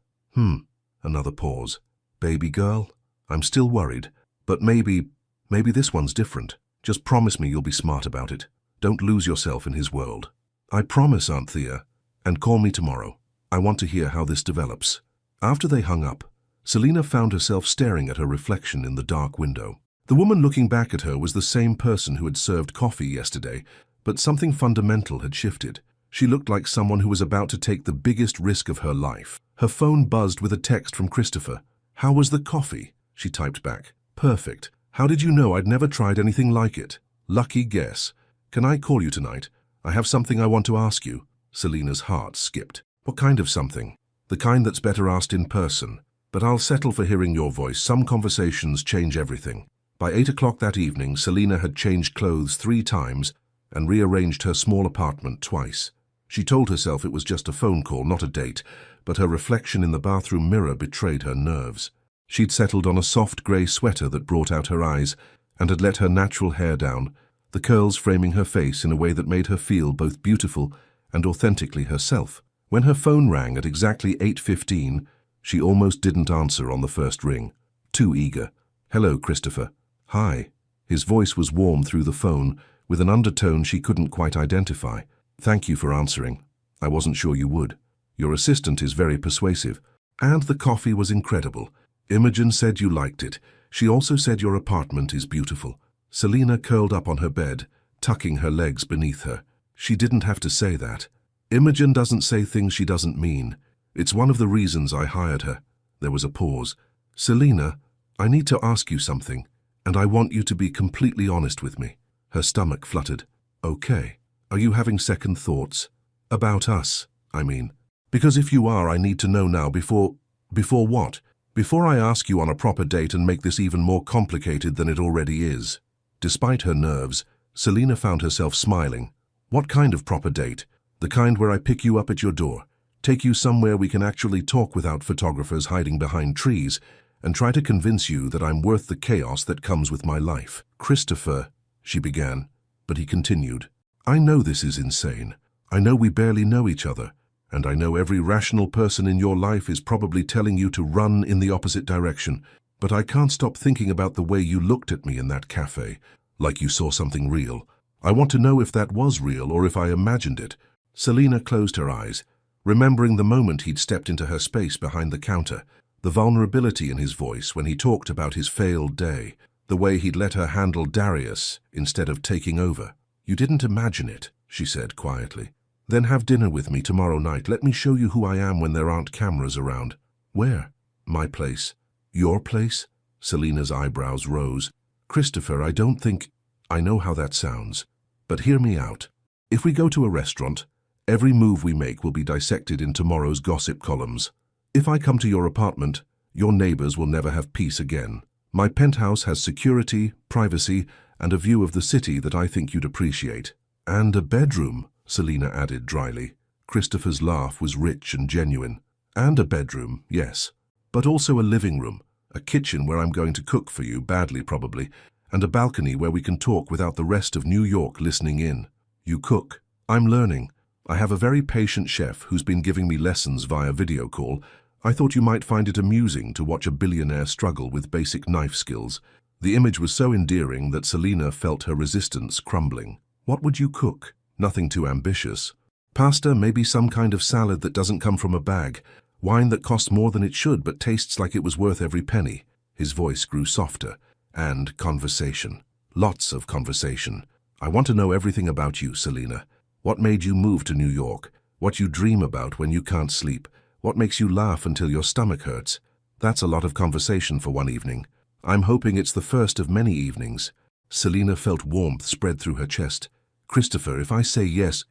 A: Another pause. "Baby girl, I'm still worried. But maybe this one's different. Just promise me you'll be smart about it. Don't lose yourself in his world." "I promise, Aunt Thea. And call me tomorrow. I want to hear how this develops." After they hung up, Selina found herself staring at her reflection in the dark window. The woman looking back at her was the same person who had served coffee yesterday, but something fundamental had shifted. She looked like someone who was about to take the biggest risk of her life. Her phone buzzed with a text from Christopher. "How was the coffee?" she typed back. "Perfect. How did you know I'd never tried anything like it?" "Lucky guess. Can I call you tonight? I have something I want to ask you." Selina's heart skipped. "What kind of something?" "The kind that's better asked in person. But I'll settle for hearing your voice. Some conversations change everything." By 8 o'clock that evening, Selina had changed clothes 3 times and rearranged her small apartment twice. She told herself it was just a phone call, not a date, but her reflection in the bathroom mirror betrayed her nerves. She'd settled on a soft grey sweater that brought out her eyes and had let her natural hair down, the curls framing her face in a way that made her feel both beautiful and authentically herself. When her phone rang at exactly 8:15, she almost didn't answer on the first ring. Too eager. "Hello, Christopher." "Hi." His voice was warm through the phone, with an undertone she couldn't quite identify. "Thank you for answering. I wasn't sure you would. Your assistant is very persuasive. And the coffee was incredible. Imogen said you liked it. She also said your apartment is beautiful." Selina curled up on her bed, tucking her legs beneath her. She didn't have to say that. Imogen doesn't say things she doesn't mean. It's one of the reasons I hired her. There was a pause. "Selina, I need to ask you something, and I want you to be completely honest with me." Her stomach fluttered. "Okay. Are you having second thoughts? About us, I mean. Because if you are, I need to know now before what? Before I ask you on a proper date and make this even more complicated than it already is." Despite her nerves, Selina found herself smiling. "What kind of proper date? The kind where I pick you up at your door, take you somewhere we can actually talk without photographers hiding behind trees, and try to convince you that I'm worth the chaos that comes with my life." "Christopher," she began, but he continued. "I know this is insane. I know we barely know each other, and I know every rational person in your life is probably telling you to run in the opposite direction, but I can't stop thinking about the way you looked at me in that cafe, like you saw something real. I want to know if that was real or if I imagined it." Selina closed her eyes, remembering the moment he'd stepped into her space behind the counter, the vulnerability in his voice when he talked about his failed day, the way he'd let her handle Darius instead of taking over. "You didn't imagine it," she said quietly. "Then have dinner with me tomorrow night. Let me show you who I am when there aren't cameras around." "Where?" "My place." "Your place?" Selina's eyebrows rose. "Christopher, I don't think... I know how that sounds. But hear me out. If we go to a restaurant, every move we make will be dissected in tomorrow's gossip columns. If I come to your apartment, your neighbors will never have peace again. My penthouse has security, privacy, and a view of the city that I think you'd appreciate. And a bedroom," Selina added dryly. Christopher's laugh was rich and genuine. "And a bedroom, yes. But also a living room, a kitchen where I'm going to cook for you, badly probably, and a balcony where we can talk without the rest of New York listening in." "You cook?" "I'm learning. I have a very patient chef who's been giving me lessons via video call. I thought you might find it amusing to watch a billionaire struggle with basic knife skills." The image was so endearing that Selina felt her resistance crumbling. "What would you cook?" "Nothing too ambitious. Pasta, maybe some kind of salad that doesn't come from a bag. Wine that costs more than it should but tastes like it was worth every penny." His voice grew softer. "And conversation. Lots of conversation. I want to know everything about you, Selina. What made you move to New York? What you dream about when you can't sleep? What makes you laugh until your stomach hurts? That's a lot of conversation for one evening. I'm hoping it's the first of many evenings." Selina felt warmth spread through her chest. Christopher, if I say yes,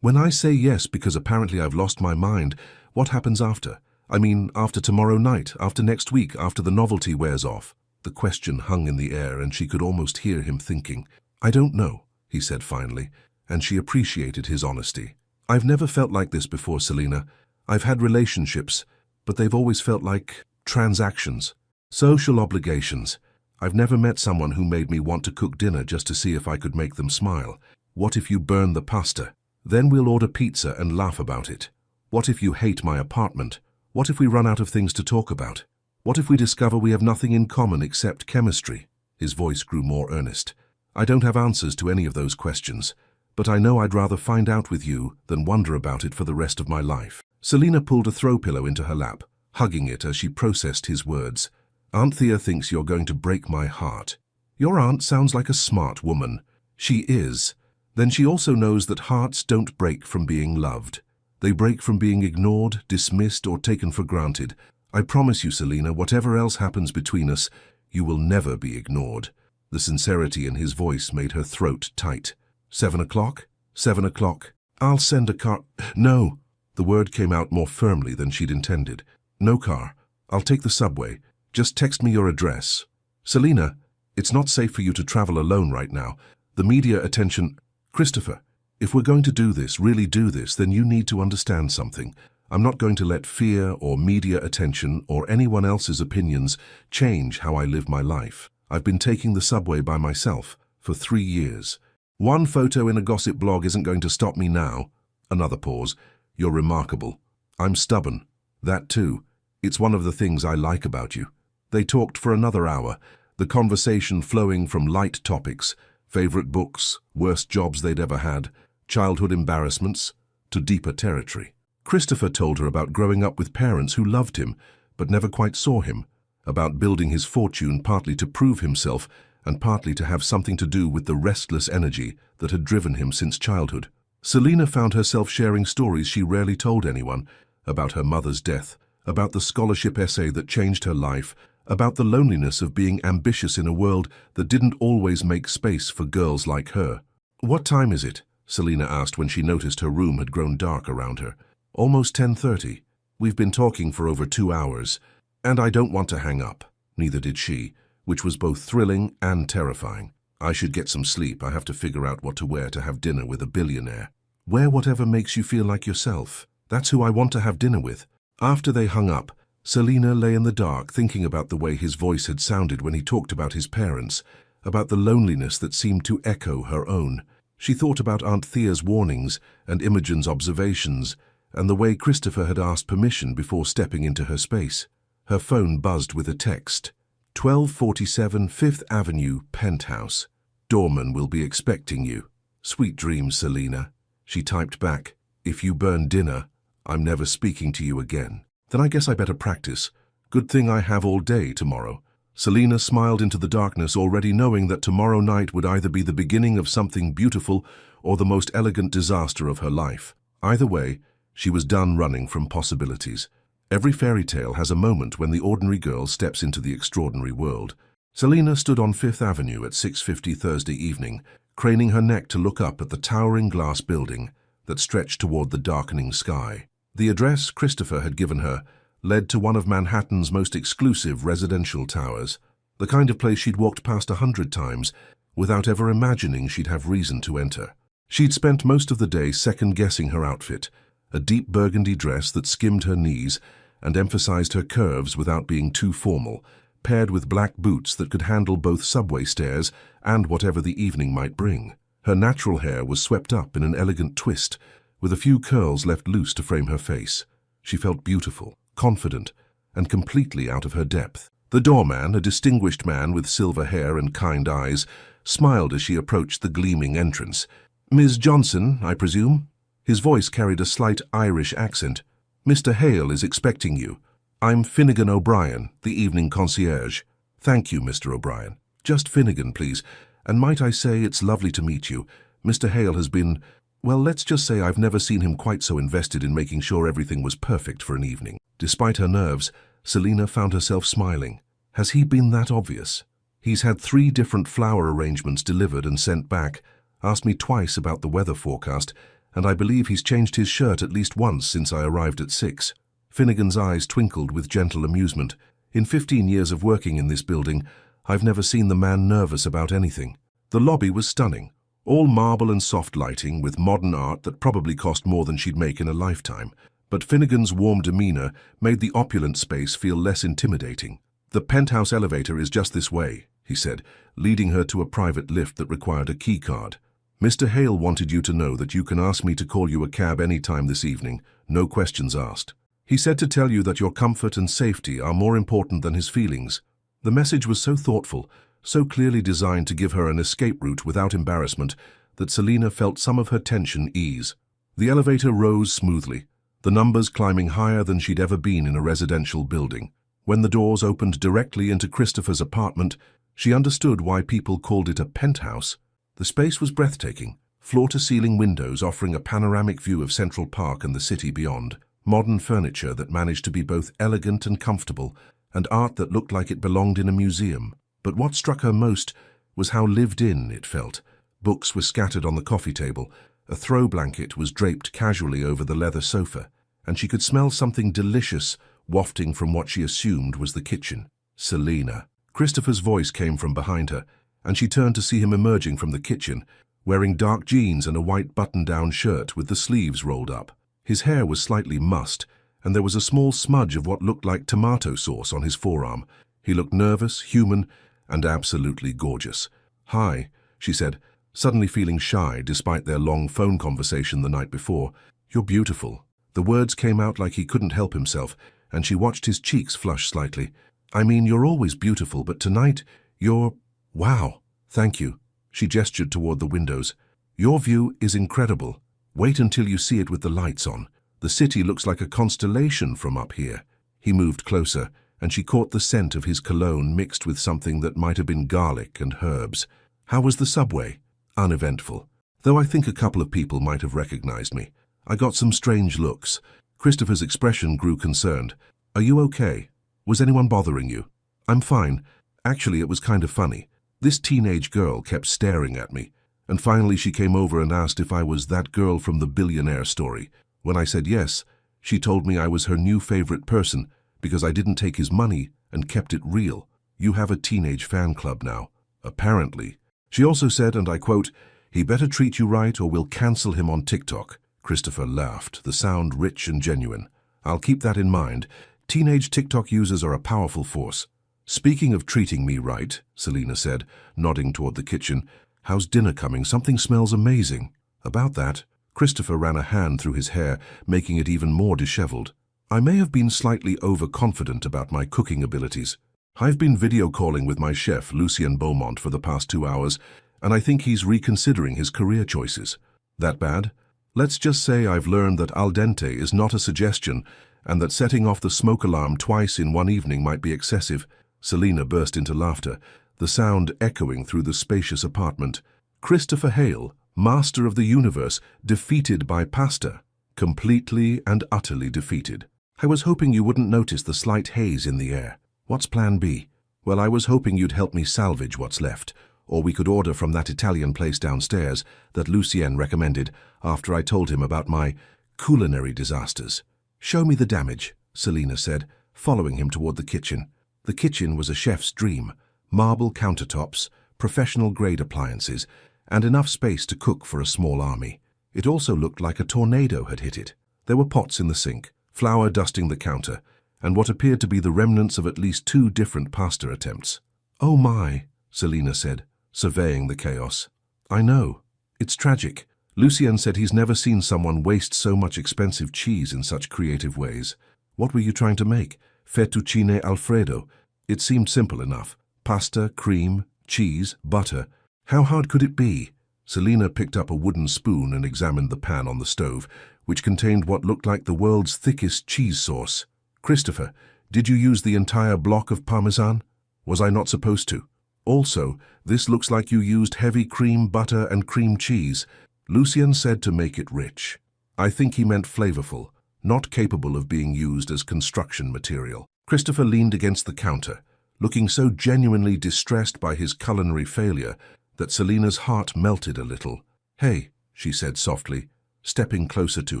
A: when I say yes because apparently I've lost my mind, what happens after? I mean, after tomorrow night, after next week, after the novelty wears off? The question hung in the air and she could almost hear him thinking. I don't know, he said finally, and she appreciated his honesty. I've never felt like this before, Selena. I've had relationships, but they've always felt like transactions, social obligations. I've never met someone who made me want to cook dinner just to see if I could make them smile. What if you burn the pasta? Then we'll order pizza and laugh about it. What if you hate my apartment? What if we run out of things to talk about? What if we discover we have nothing in common except chemistry? His voice grew more earnest. I don't have answers to any of those questions, but I know I'd rather find out with you than wonder about it for the rest of my life. Selena pulled a throw pillow into her lap, hugging it as she processed his words. Aunt Thea thinks you're going to break my heart. Your aunt sounds like a smart woman. She is. Then she also knows that hearts don't break from being loved. They break from being ignored, dismissed, or taken for granted. I promise you, Selena, whatever else happens between us, you will never be ignored. The sincerity in his voice made her throat tight. 7 o'clock? 7 o'clock. I'll send a car. No. The word came out more firmly than she'd intended. No car. I'll take the subway. Just text me your address. Selena, it's not safe for you to travel alone right now. The media attention... Christopher, if we're going to do this, really do this, then you need to understand something. I'm not going to let fear or media attention or anyone else's opinions change how I live my life. I've been taking the subway by myself for 3 years. One photo in a gossip blog isn't going to stop me now. Another pause. You're remarkable. I'm stubborn. That too. It's one of the things I like about you. They talked for another hour, the conversation flowing from light topics, favorite books, worst jobs they'd ever had, childhood embarrassments, to deeper territory. Christopher told her about growing up with parents who loved him but never quite saw him, about building his fortune partly to prove himself and partly to have something to do with the restless energy that had driven him since childhood. Selena found herself sharing stories she rarely told anyone, about her mother's death, about the scholarship essay that changed her life, about the loneliness of being ambitious in a world that didn't always make space for girls like her. What time is it? Selena asked when she noticed her room had grown dark around her. Almost 10:30. We've been talking for over 2 hours, and I don't want to hang up. Neither did she, which was both thrilling and terrifying. I should get some sleep. I have to figure out what to wear to have dinner with a billionaire. Wear whatever makes you feel like yourself. That's who I want to have dinner with. After they hung up, Selena lay in the dark thinking about the way his voice had sounded when he talked about his parents, about the loneliness that seemed to echo her own. She thought about Aunt Thea's warnings and Imogen's observations, and the way Christopher had asked permission before stepping into her space. Her phone buzzed with a text. 1247 5th Avenue, Penthouse. Doorman will be expecting you. Sweet dreams, Selena. She typed back, if you burn dinner, I'm never speaking to you again. Then I guess I better practice. Good thing I have all day tomorrow. Selena smiled into the darkness, already knowing that tomorrow night would either be the beginning of something beautiful or the most elegant disaster of her life. Either way, she was done running from possibilities. Every fairy tale has a moment when the ordinary girl steps into the extraordinary world. Selena stood on 5th Avenue at 6:50 Thursday evening, craning her neck to look up at the towering glass building that stretched toward the darkening sky. The address Christopher had given her led to one of Manhattan's most exclusive residential towers, the kind of place she'd walked past 100 times without ever imagining she'd have reason to enter. She'd spent most of the day second-guessing her outfit, a deep burgundy dress that skimmed her knees and emphasized her curves without being too formal, paired with black boots that could handle both subway stairs and whatever the evening might bring. Her natural hair was swept up in an elegant twist, with a few curls left loose to frame her face. She felt beautiful, confident, and completely out of her depth. The doorman, a distinguished man with silver hair and kind eyes, smiled as she approached the gleaming entrance. "Ms. Johnson, I presume?" His voice carried a slight Irish accent. "Mr. Hale is expecting you. I'm Finnegan O'Brien, the evening concierge." "Thank you, Mr. O'Brien. Just Finnegan, please. And might I say it's lovely to meet you. Mr. Hale has been... Well, let's just say I've never seen him quite so invested in making sure everything was perfect for an evening." Despite her nerves, Selena found herself smiling. Has he been that obvious? He's had 3 different flower arrangements delivered and sent back, Asked me twice about the weather forecast, and I believe he's changed his shirt at least once since I arrived at 6. Finnegan's eyes twinkled with gentle amusement. In 15 years of working in this building, I've never seen the man nervous about anything. The lobby was stunning. All marble and soft lighting with modern art that probably cost more than she'd make in a lifetime. But Finnegan's warm demeanor made the opulent space feel less intimidating. "The penthouse elevator is just this way," he said, leading her to a private lift that required a key card. "Mr. Hale wanted you to know that you can ask me to call you a cab any time this evening, no questions asked. He said to tell you that your comfort and safety are more important than his feelings." The message was so thoughtful, so clearly designed to give her an escape route without embarrassment, that Selina felt some of her tension ease. The elevator rose smoothly, the numbers climbing higher than she'd ever been in a residential building. When the doors opened directly into Christopher's apartment, she understood why people called it a penthouse. The space was breathtaking, floor-to-ceiling windows offering a panoramic view of Central Park and the city beyond, modern furniture that managed to be both elegant and comfortable, and art that looked like it belonged in a museum. But what struck her most was how lived-in it felt. Books were scattered on the coffee table, a throw blanket was draped casually over the leather sofa, and she could smell something delicious wafting from what she assumed was the kitchen. "Selina." Christopher's voice came from behind her, and she turned to see him emerging from the kitchen, wearing dark jeans and a white button-down shirt with the sleeves rolled up. His hair was slightly mussed, and there was a small smudge of what looked like tomato sauce on his forearm. He looked nervous, human, and absolutely gorgeous. "Hi," she said, suddenly feeling shy despite their long phone conversation the night before. "You're beautiful." The words came out like he couldn't help himself, and she watched his cheeks flush slightly. "I mean, you're always beautiful, but tonight, you're... wow." "Thank you." She gestured toward the windows. "Your view is incredible. Wait until you see it with the lights on. The city looks like a constellation from up here." He moved closer, and she caught the scent of his cologne mixed with something that might have been garlic and herbs. "How was the subway?" "Uneventful. Though I think a couple of people might have recognized me. I got some strange looks." Christopher's expression grew concerned. "Are you okay? Was anyone bothering you?" "I'm fine. Actually, it was kind of funny. This teenage girl kept staring at me, and finally she came over and asked if I was that girl from the Billionaire story. When I said yes, she told me I was her new favorite person because I didn't take his money and kept it real. You have a teenage fan club now, apparently." She also said, and I quote, "He better treat you right or we'll cancel him on TikTok." Christopher laughed, the sound rich and genuine. "I'll keep that in mind. Teenage TikTok users are a powerful force." "Speaking of treating me right," Selina said, nodding toward the kitchen, "how's dinner coming? Something smells amazing." "About that." Christopher ran a hand through his hair, making it even more disheveled. "I may have been slightly overconfident about my cooking abilities. I've been video calling with my chef, Lucien Beaumont, for the past 2 hours, and I think he's reconsidering his career choices." "That bad?" "Let's just say I've learned that al dente is not a suggestion, and that setting off the smoke alarm twice in one evening might be excessive." Selina burst into laughter, the sound echoing through the spacious apartment. Christopher Hale, master of the universe, defeated by pasta. Completely and utterly defeated. "I was hoping you wouldn't notice the slight haze in the air. What's plan B?" "Well, I was hoping you'd help me salvage what's left, or we could order from that Italian place downstairs that Lucien recommended after I told him about my culinary disasters." "Show me the damage," Selina said, following him toward the kitchen. The kitchen was a chef's dream. Marble countertops, professional-grade appliances, and enough space to cook for a small army. It also looked like a tornado had hit it. There were pots in the sink, flour dusting the counter, and what appeared to be the remnants of at least 2 different pasta attempts. "Oh my," Selina said, surveying the chaos. "I know. It's tragic. Lucien said he's never seen someone waste so much expensive cheese in such creative ways." "What were you trying to make? Fettuccine Alfredo?" It seemed simple enough. Pasta, cream, cheese, butter. How hard could it be? Selina picked up a wooden spoon and examined the pan on the stove, which contained what looked like the world's thickest cheese sauce. "Christopher, did you use the entire block of Parmesan? Was I not supposed to? Also, this looks like you used heavy cream, butter, and cream cheese." Lucien said to make it rich. I think he meant flavorful, not capable of being used as construction material. Christopher leaned against the counter, looking so genuinely distressed by his culinary failure that Selina's heart melted a little. "Hey," she said softly, stepping closer to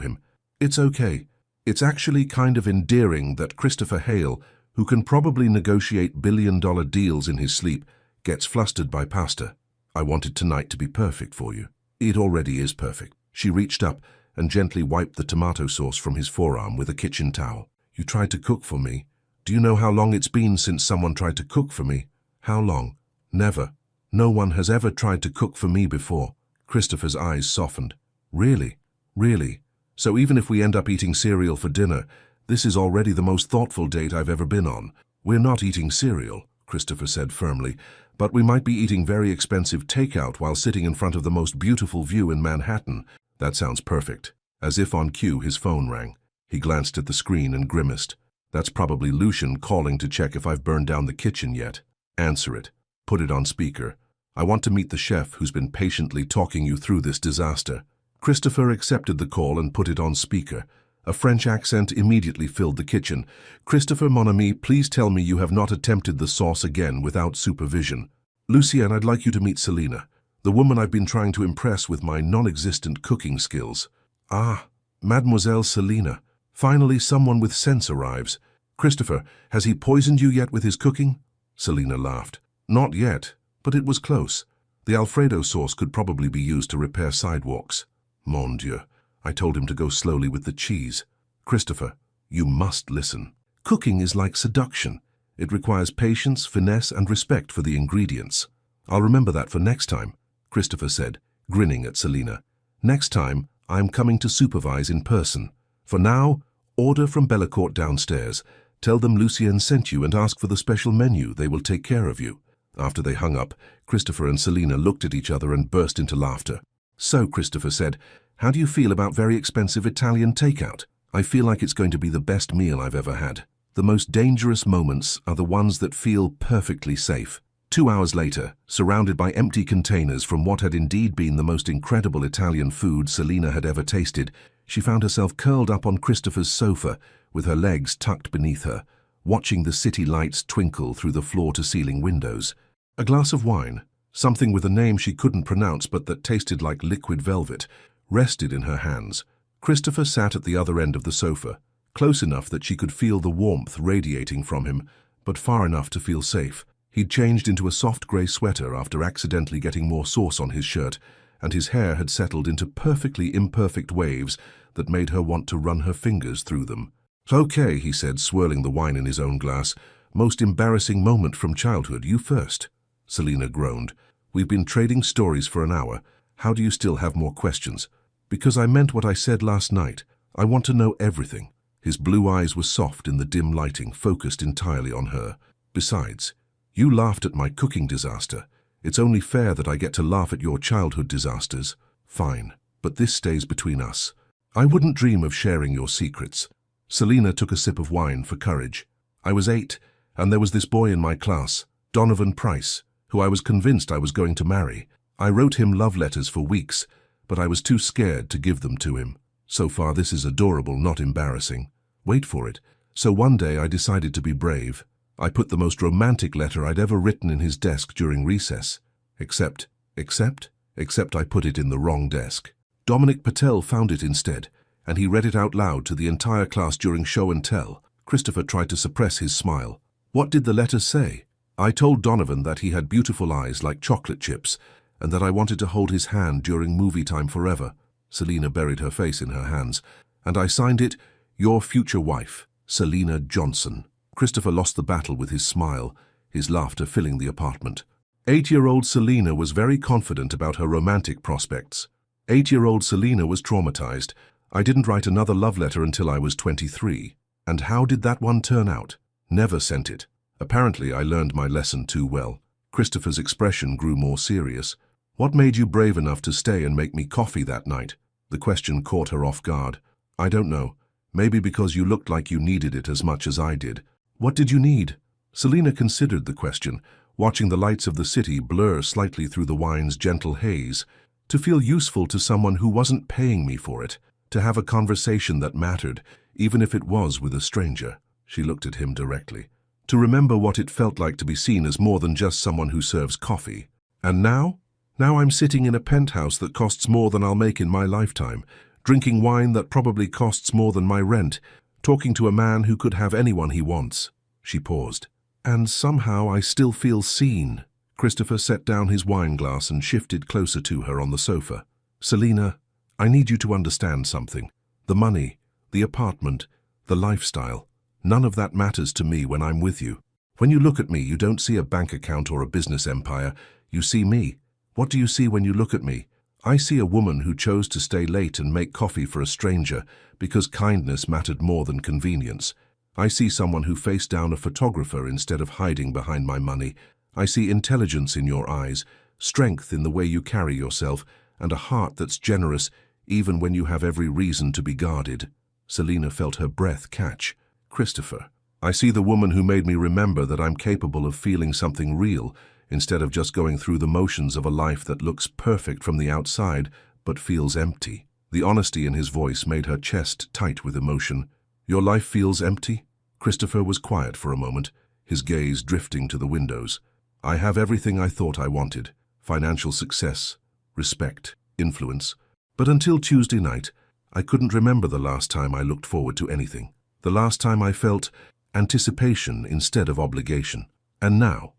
A: him. "It's okay. It's actually kind of endearing that Christopher Hale, who can probably negotiate billion-dollar deals in his sleep, gets flustered by pasta. I wanted tonight to be perfect for you. It already is perfect." She reached up and gently wiped the tomato sauce from his forearm with a kitchen towel. "You tried to cook for me. Do you know how long it's been since someone tried to cook for me? How long? Never. No one has ever tried to cook for me before." Christopher's eyes softened. "Really? Really? So even if we end up eating cereal for dinner, this is already the most thoughtful date I've ever been on." "We're not eating cereal," Christopher said firmly, "but we might be eating very expensive takeout while sitting in front of the most beautiful view in Manhattan." "That sounds perfect." As if on cue, his phone rang. He glanced at the screen and grimaced. "That's probably Lucian calling to check if I've burned down the kitchen yet." "Answer it. Put it on speaker. I want to meet the chef who's been patiently talking you through this disaster." Christopher accepted the call and put it on speaker. A French accent immediately filled the kitchen. "Christopher, mon ami, please tell me you have not attempted the sauce again without supervision." "Lucien, I'd like you to meet Selina, the woman I've been trying to impress with my non-existent cooking skills." "Ah, Mademoiselle Selina. Finally someone with sense arrives. Christopher, has he poisoned you yet with his cooking?" Selina laughed. "Not yet, but it was close. The Alfredo sauce could probably be used to repair sidewalks." "Mon Dieu, I told him to go slowly with the cheese." "Christopher, you must listen. Cooking is like seduction. It requires patience, finesse, and respect for the ingredients." "I'll remember that for next time," Christopher said, grinning at Selina. "Next time, I'm coming to supervise in person. For now, order from Bellecourt downstairs. Tell them Lucien sent you and ask for the special menu. They will take care of you." After they hung up, Christopher and Selina looked at each other and burst into laughter. "So," Christopher said, "how do you feel about very expensive Italian takeout?" "I feel like it's going to be the best meal I've ever had. The most dangerous moments are the ones that feel perfectly safe." 2 hours later, surrounded by empty containers from what had indeed been the most incredible Italian food Selina had ever tasted, she found herself curled up on Christopher's sofa, with her legs tucked beneath her, watching the city lights twinkle through the floor-to-ceiling windows. A glass of wine, something with a name she couldn't pronounce but that tasted like liquid velvet, rested in her hands. Christopher sat at the other end of the sofa, close enough that she could feel the warmth radiating from him, but far enough to feel safe. He'd changed into a soft grey sweater after accidentally getting more sauce on his shirt, and his hair had settled into perfectly imperfect waves that made her want to run her fingers through them. "Okay," he said, swirling the wine in his own glass. "Most embarrassing moment from childhood, you first." Selina groaned. "We've been trading stories for an hour. How do you still have more questions?" "Because I meant what I said last night. I want to know everything." His blue eyes were soft in the dim lighting, focused entirely on her. "Besides, you laughed at my cooking disaster. It's only fair that I get to laugh at your childhood disasters." "Fine, but this stays between us. I wouldn't dream of sharing your secrets." Selina took a sip of wine for courage. "I was 8, and there was this boy in my class, Donovan Price, who I was convinced I was going to marry. I wrote him love letters for weeks, but I was too scared to give them to him. So far this is adorable, not embarrassing. Wait for it. So one day I decided to be brave. I put the most romantic letter I'd ever written in his desk during recess. Except I put it in the wrong desk. Dominic Patel found it instead, and he read it out loud to the entire class during show and tell." Christopher tried to suppress his smile. "What did the letter say?" "I told Donovan that he had beautiful eyes like chocolate chips, and that I wanted to hold his hand during movie time forever." Selina buried her face in her hands. "And I signed it, your future wife, Selina Johnson." Christopher lost the battle with his smile, his laughter filling the apartment. 8-year-old Selina was very confident about her romantic prospects. 8-year-old Selina was traumatized. "I didn't write another love letter until I was 23. And how did that one turn out? Never sent it. Apparently I learned my lesson too well." Christopher's expression grew more serious. "What made you brave enough to stay and make me coffee that night?" The question caught her off guard. "I don't know. Maybe because you looked like you needed it as much as I did." "What did you need?" Selina considered the question, watching the lights of the city blur slightly through the wine's gentle haze. "To feel useful to someone who wasn't paying me for it. To have a conversation that mattered, even if it was with a stranger." She looked at him directly. "To remember what it felt like to be seen as more than just someone who serves coffee." "And now?" Now I'm sitting in a penthouse that costs more than I'll make in my lifetime, drinking wine that probably costs more than my rent, talking to a man who could have anyone he wants." She paused. "And somehow I still feel seen." Christopher set down his wine glass and shifted closer to her on the sofa. "Selina, I need you to understand something. The money, the apartment, the lifestyle, none of that matters to me when I'm with you. When you look at me, you don't see a bank account or a business empire. You see me. What do you see when you look at me? I see a woman who chose to stay late and make coffee for a stranger because kindness mattered more than convenience. I see someone who faced down a photographer instead of hiding behind my money. I see intelligence in your eyes, strength in the way you carry yourself, and a heart that's generous even when you have every reason to be guarded." Selina felt her breath catch. "Christopher, I see the woman who made me remember that I'm capable of feeling something real instead of just going through the motions of a life that looks perfect from the outside but feels empty." The honesty in his voice made her chest tight with emotion. "Your life feels empty?" Christopher was quiet for a moment, his gaze drifting to the windows. "I have everything I thought I wanted. Financial success, respect, influence. But until Tuesday night, I couldn't remember the last time I looked forward to anything. The last time I felt anticipation instead of obligation. And now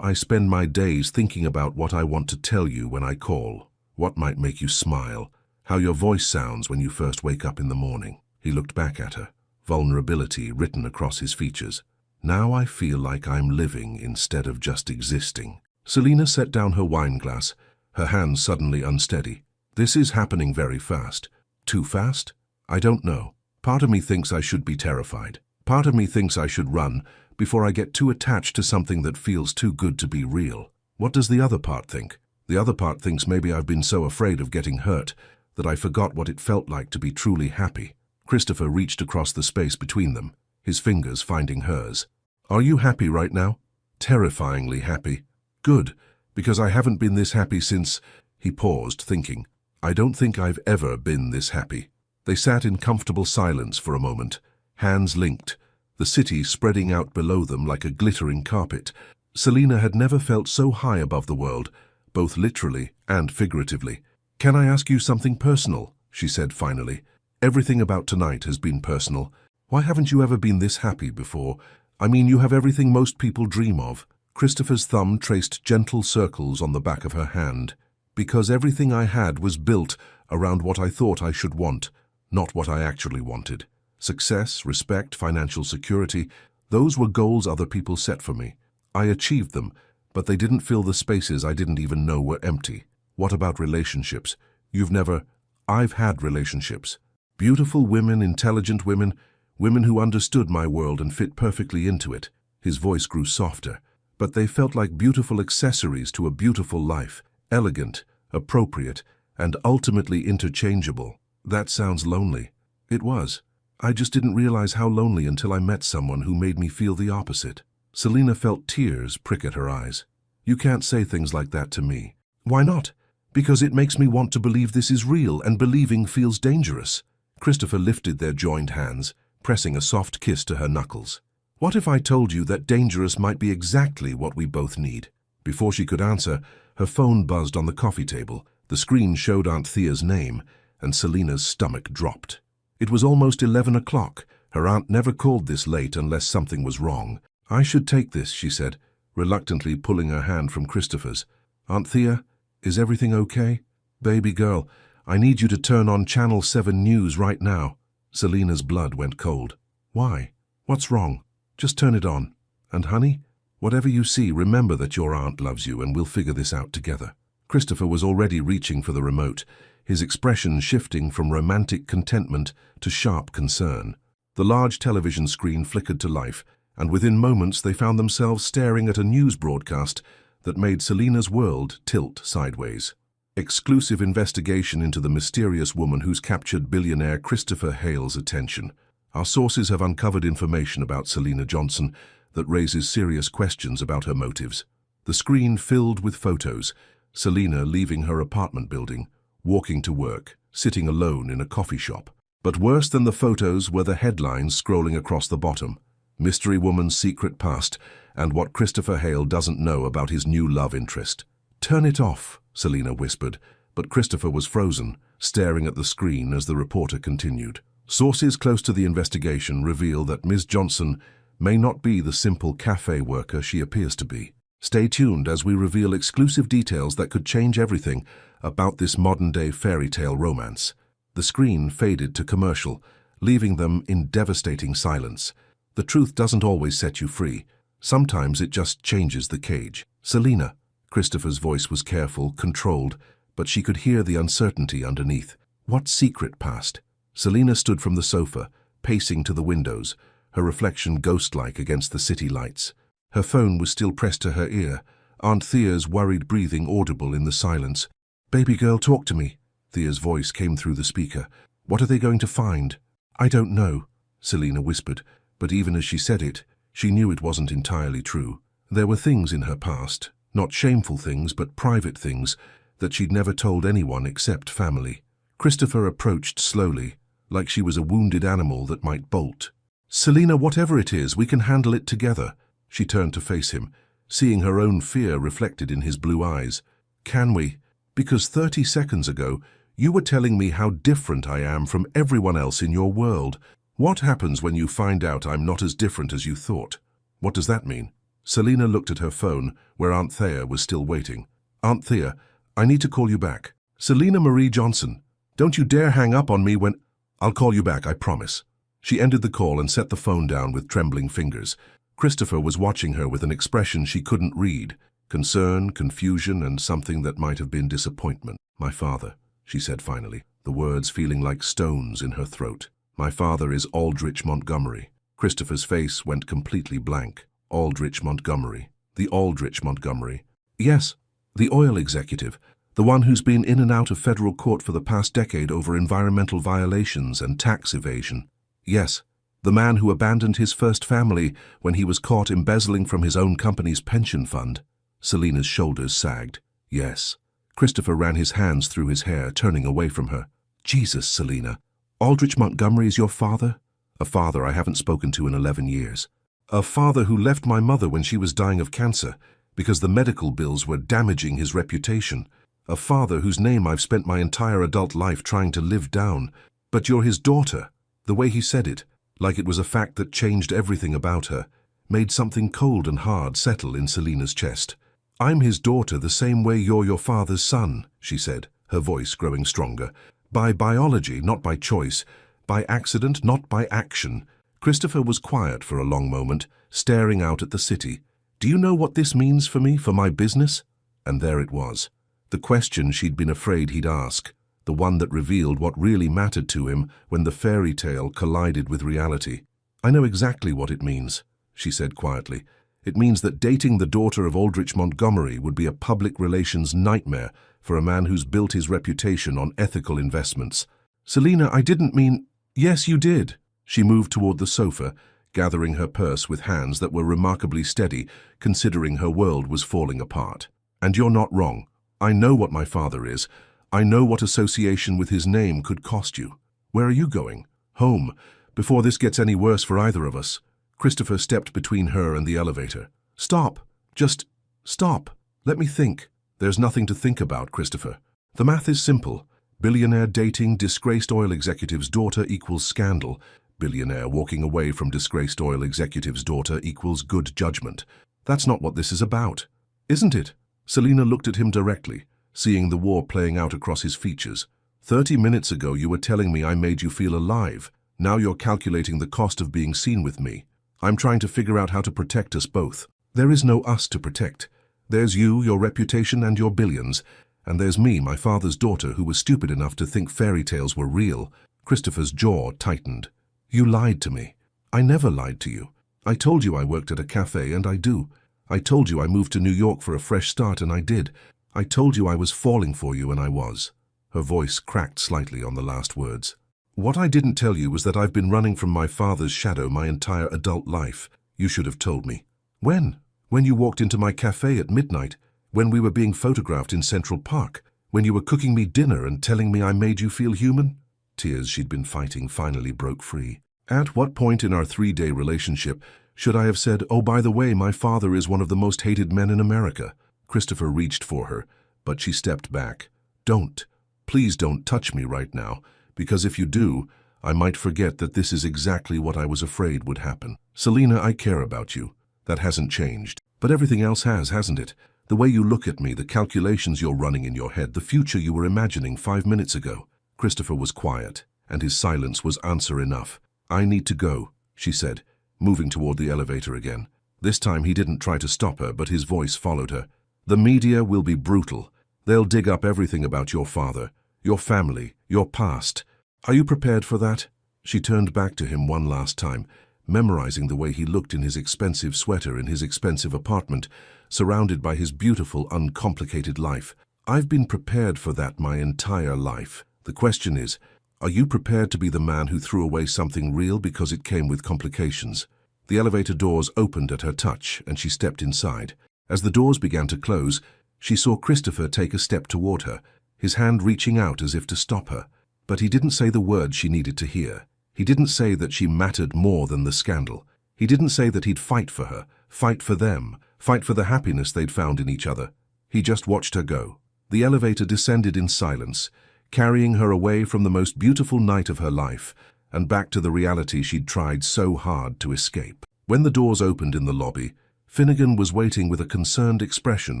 A: I spend my days thinking about what I want to tell you when I call, what might make you smile, how your voice sounds when you first wake up in the morning." He looked back at her, vulnerability written across his features. "Now I feel like I'm living instead of just existing." Selina set down her wine glass, her hands suddenly unsteady. "This is happening very fast." "Too fast?" "I don't know. Part of me thinks I should be terrified. Part of me thinks I should run before I get too attached to something that feels too good to be real. What does the other part think? The other part thinks maybe I've been so afraid of getting hurt that I forgot what it felt like to be truly happy." Christopher reached across the space between them, his fingers finding hers. "Are you happy right now?" "Terrifyingly happy." "Good, because I haven't been this happy since—" He paused, thinking. "I don't think I've ever been this happy." They sat in comfortable silence for a moment, hands linked, the city spreading out below them like a glittering carpet. Selina had never felt so high above the world, both literally and figuratively. "Can I ask you something personal?" she said finally. "Everything about tonight has been personal. Why haven't you ever been this happy before? I mean, you have everything most people dream of." Christopher's thumb traced gentle circles on the back of her hand. "Because everything I had was built around what I thought I should want, not what I actually wanted. Success, respect, financial security, those were goals other people set for me. I achieved them, but they didn't fill the spaces I didn't even know were empty. What about relationships? You've never—" "I've had relationships. Beautiful women, intelligent women, women who understood my world and fit perfectly into it." His voice grew softer. "But they felt like beautiful accessories to a beautiful life, elegant, appropriate, and ultimately interchangeable. That sounds lonely." It was. I just didn't realize how lonely until I met someone who made me feel the opposite." Selina felt tears prick at her eyes. "You can't say things like that to me." "Why not?" "Because it makes me want to believe this is real, and believing feels dangerous." Christopher lifted their joined hands, pressing a soft kiss to her knuckles. "What if I told you that dangerous might be exactly what we both need?" Before she could answer, her phone buzzed on the coffee table. The screen showed Aunt Thea's name, and Selina's stomach dropped. It was almost 11 o'clock. Her aunt never called this late unless something was wrong. "I should take this," she said, reluctantly pulling her hand from Christopher's. "Aunt Thea, is everything okay? Baby girl, I need you to turn on Channel 7 News right now." Selina's blood went cold. "Why? What's wrong? Just turn it on. And honey, whatever you see, remember that your aunt loves you and we'll figure this out together." Christopher was already reaching for the remote, his expression shifting from romantic contentment to sharp concern. The large television screen flickered to life, and within moments they found themselves staring at a news broadcast that made Selina's world tilt sideways. Exclusive investigation into the mysterious woman who's captured billionaire Christopher Hale's attention. Our sources have uncovered information about Selina Johnson that raises serious questions about her motives. The screen filled with photos, Selina leaving her apartment building, walking to work, sitting alone in a coffee shop. But worse than the photos were the headlines scrolling across the bottom. Mystery woman's secret past and what Christopher Hale doesn't know about his new love interest. "Turn it off," Selina whispered, but Christopher was frozen, staring at the screen as the reporter continued. Sources close to the investigation reveal that Ms. Johnson may not be the simple cafe worker she appears to be. Stay tuned as we reveal exclusive details that could change everything about this modern-day fairy tale romance. The screen faded to commercial, leaving them in devastating silence. The truth doesn't always set you free. Sometimes it just changes the cage. Selina. Christopher's voice was careful, controlled, but she could hear the uncertainty underneath. What secret past? Selina stood from the sofa, pacing to the windows, her reflection ghost-like against the city lights. Her phone was still pressed to her ear, Aunt Thea's worried breathing audible in the silence. "Baby girl, talk to me." Thea's voice came through the speaker. "What are they going to find?" "I don't know," Selina whispered, but even as she said it, she knew it wasn't entirely true. There were things in her past, not shameful things, but private things, that she'd never told anyone except family. Christopher approached slowly, like she was a wounded animal that might bolt. "Selina, whatever it is, we can handle it together." She turned to face him, seeing her own fear reflected in his blue eyes. "Can we? Because 30 seconds ago, you were telling me how different I am from everyone else in your world. What happens when you find out I'm not as different as you thought? What does that mean?" Selina looked at her phone, where Aunt Thea was still waiting. "Aunt Thea, I need to call you back." "Selina Marie Johnson, don't you dare hang up on me when—" "I'll call you back, I promise." She ended the call and set the phone down with trembling fingers. Christopher was watching her with an expression she couldn't read. Concern, confusion, and something that might have been disappointment. "My father," she said finally, the words feeling like stones in her throat. "My father is Aldrich Montgomery." Christopher's face went completely blank. Aldrich Montgomery. The Aldrich Montgomery. "Yes, the oil executive. The one who's been in and out of federal court for the past decade over environmental violations and tax evasion. Yes, the man who abandoned his first family when he was caught embezzling from his own company's pension fund." Selina's shoulders sagged. "Yes." Christopher ran his hands through his hair, turning away from her. "Jesus, Selina. Aldrich Montgomery is your father?" "A father I haven't spoken to in 11 years. A father who left my mother when she was dying of cancer because the medical bills were damaging his reputation. A father whose name I've spent my entire adult life trying to live down. But you're his daughter." The way he said it, like it was a fact that changed everything about her, made something cold and hard settle in Selina's chest. "I'm his daughter the same way you're your father's son," she said, her voice growing stronger. "By biology, not by choice. By accident, not by action." Christopher was quiet for a long moment, staring out at the city. "Do you know what this means for me, for my business?" And there it was. The question she'd been afraid he'd ask. The one that revealed what really mattered to him when the fairy tale collided with reality. "I know exactly what it means," she said quietly. "It means that dating the daughter of Aldrich Montgomery would be a public relations nightmare for a man who's built his reputation on ethical investments." "Selina, I didn't mean—" "Yes, you did." She moved toward the sofa, gathering her purse with hands that were remarkably steady, considering her world was falling apart. "And you're not wrong. I know what my father is. I know what association with his name could cost you. Where are you going?" "Home, before this gets any worse for either of us." Christopher stepped between her and the elevator. "Stop. Just stop. Let me think." "There's nothing to think about, Christopher. The math is simple. Billionaire dating disgraced oil executive's daughter equals scandal. Billionaire walking away from disgraced oil executive's daughter equals good judgment. That's not what this is about, isn't it?" Selina looked at him directly, seeing the war playing out across his features. 30 minutes ago you were telling me I made you feel alive. Now you're calculating the cost of being seen with me. I'm trying to figure out how to protect us both. There is no us to protect. There's you, your reputation, and your billions. And there's me, my father's daughter, who was stupid enough to think fairy tales were real. Christopher's jaw tightened. "You lied to me." "I never lied to you. I told you I worked at a cafe, and I do. I told you I moved to New York for a fresh start, and I did. I told you I was falling for you, and I was." Her voice cracked slightly on the last words. "What I didn't tell you was that I've been running from my father's shadow my entire adult life. You should have told me." "When?" "When you walked into my cafe at midnight, when we were being photographed in Central Park, when you were cooking me dinner and telling me I made you feel human." Tears she'd been fighting finally broke free. "At what point in our 3-day relationship should I have said, 'Oh, by the way, my father is one of the most hated men in America'?" Christopher reached for her, but she stepped back. Don't. Please don't touch me right now, because if you do, I might forget that this is exactly what I was afraid would happen. Selina, I care about you. That hasn't changed. But everything else has, hasn't it? The way you look at me, the calculations you're running in your head, the future you were imagining 5 minutes ago. Christopher was quiet, and his silence was answer enough. I need to go, she said, moving toward the elevator again. This time he didn't try to stop her, but his voice followed her. The media will be brutal. They'll dig up everything about your father, your family, your past. Are you prepared for that? She turned back to him one last time, memorizing the way he looked in his expensive sweater in his expensive apartment, surrounded by his beautiful, uncomplicated life. I've been prepared for that my entire life. The question is, are you prepared to be the man who threw away something real because it came with complications? The elevator doors opened at her touch, and she stepped inside. As the doors began to close, she saw Christopher take a step toward her, his hand reaching out as if to stop her. But he didn't say the words she needed to hear. He didn't say that she mattered more than the scandal. He didn't say that he'd fight for her, fight for them, fight for the happiness they'd found in each other. He just watched her go. The elevator descended in silence, carrying her away from the most beautiful night of her life and back to the reality she'd tried so hard to escape. When the doors opened in the lobby, Finnegan was waiting with a concerned expression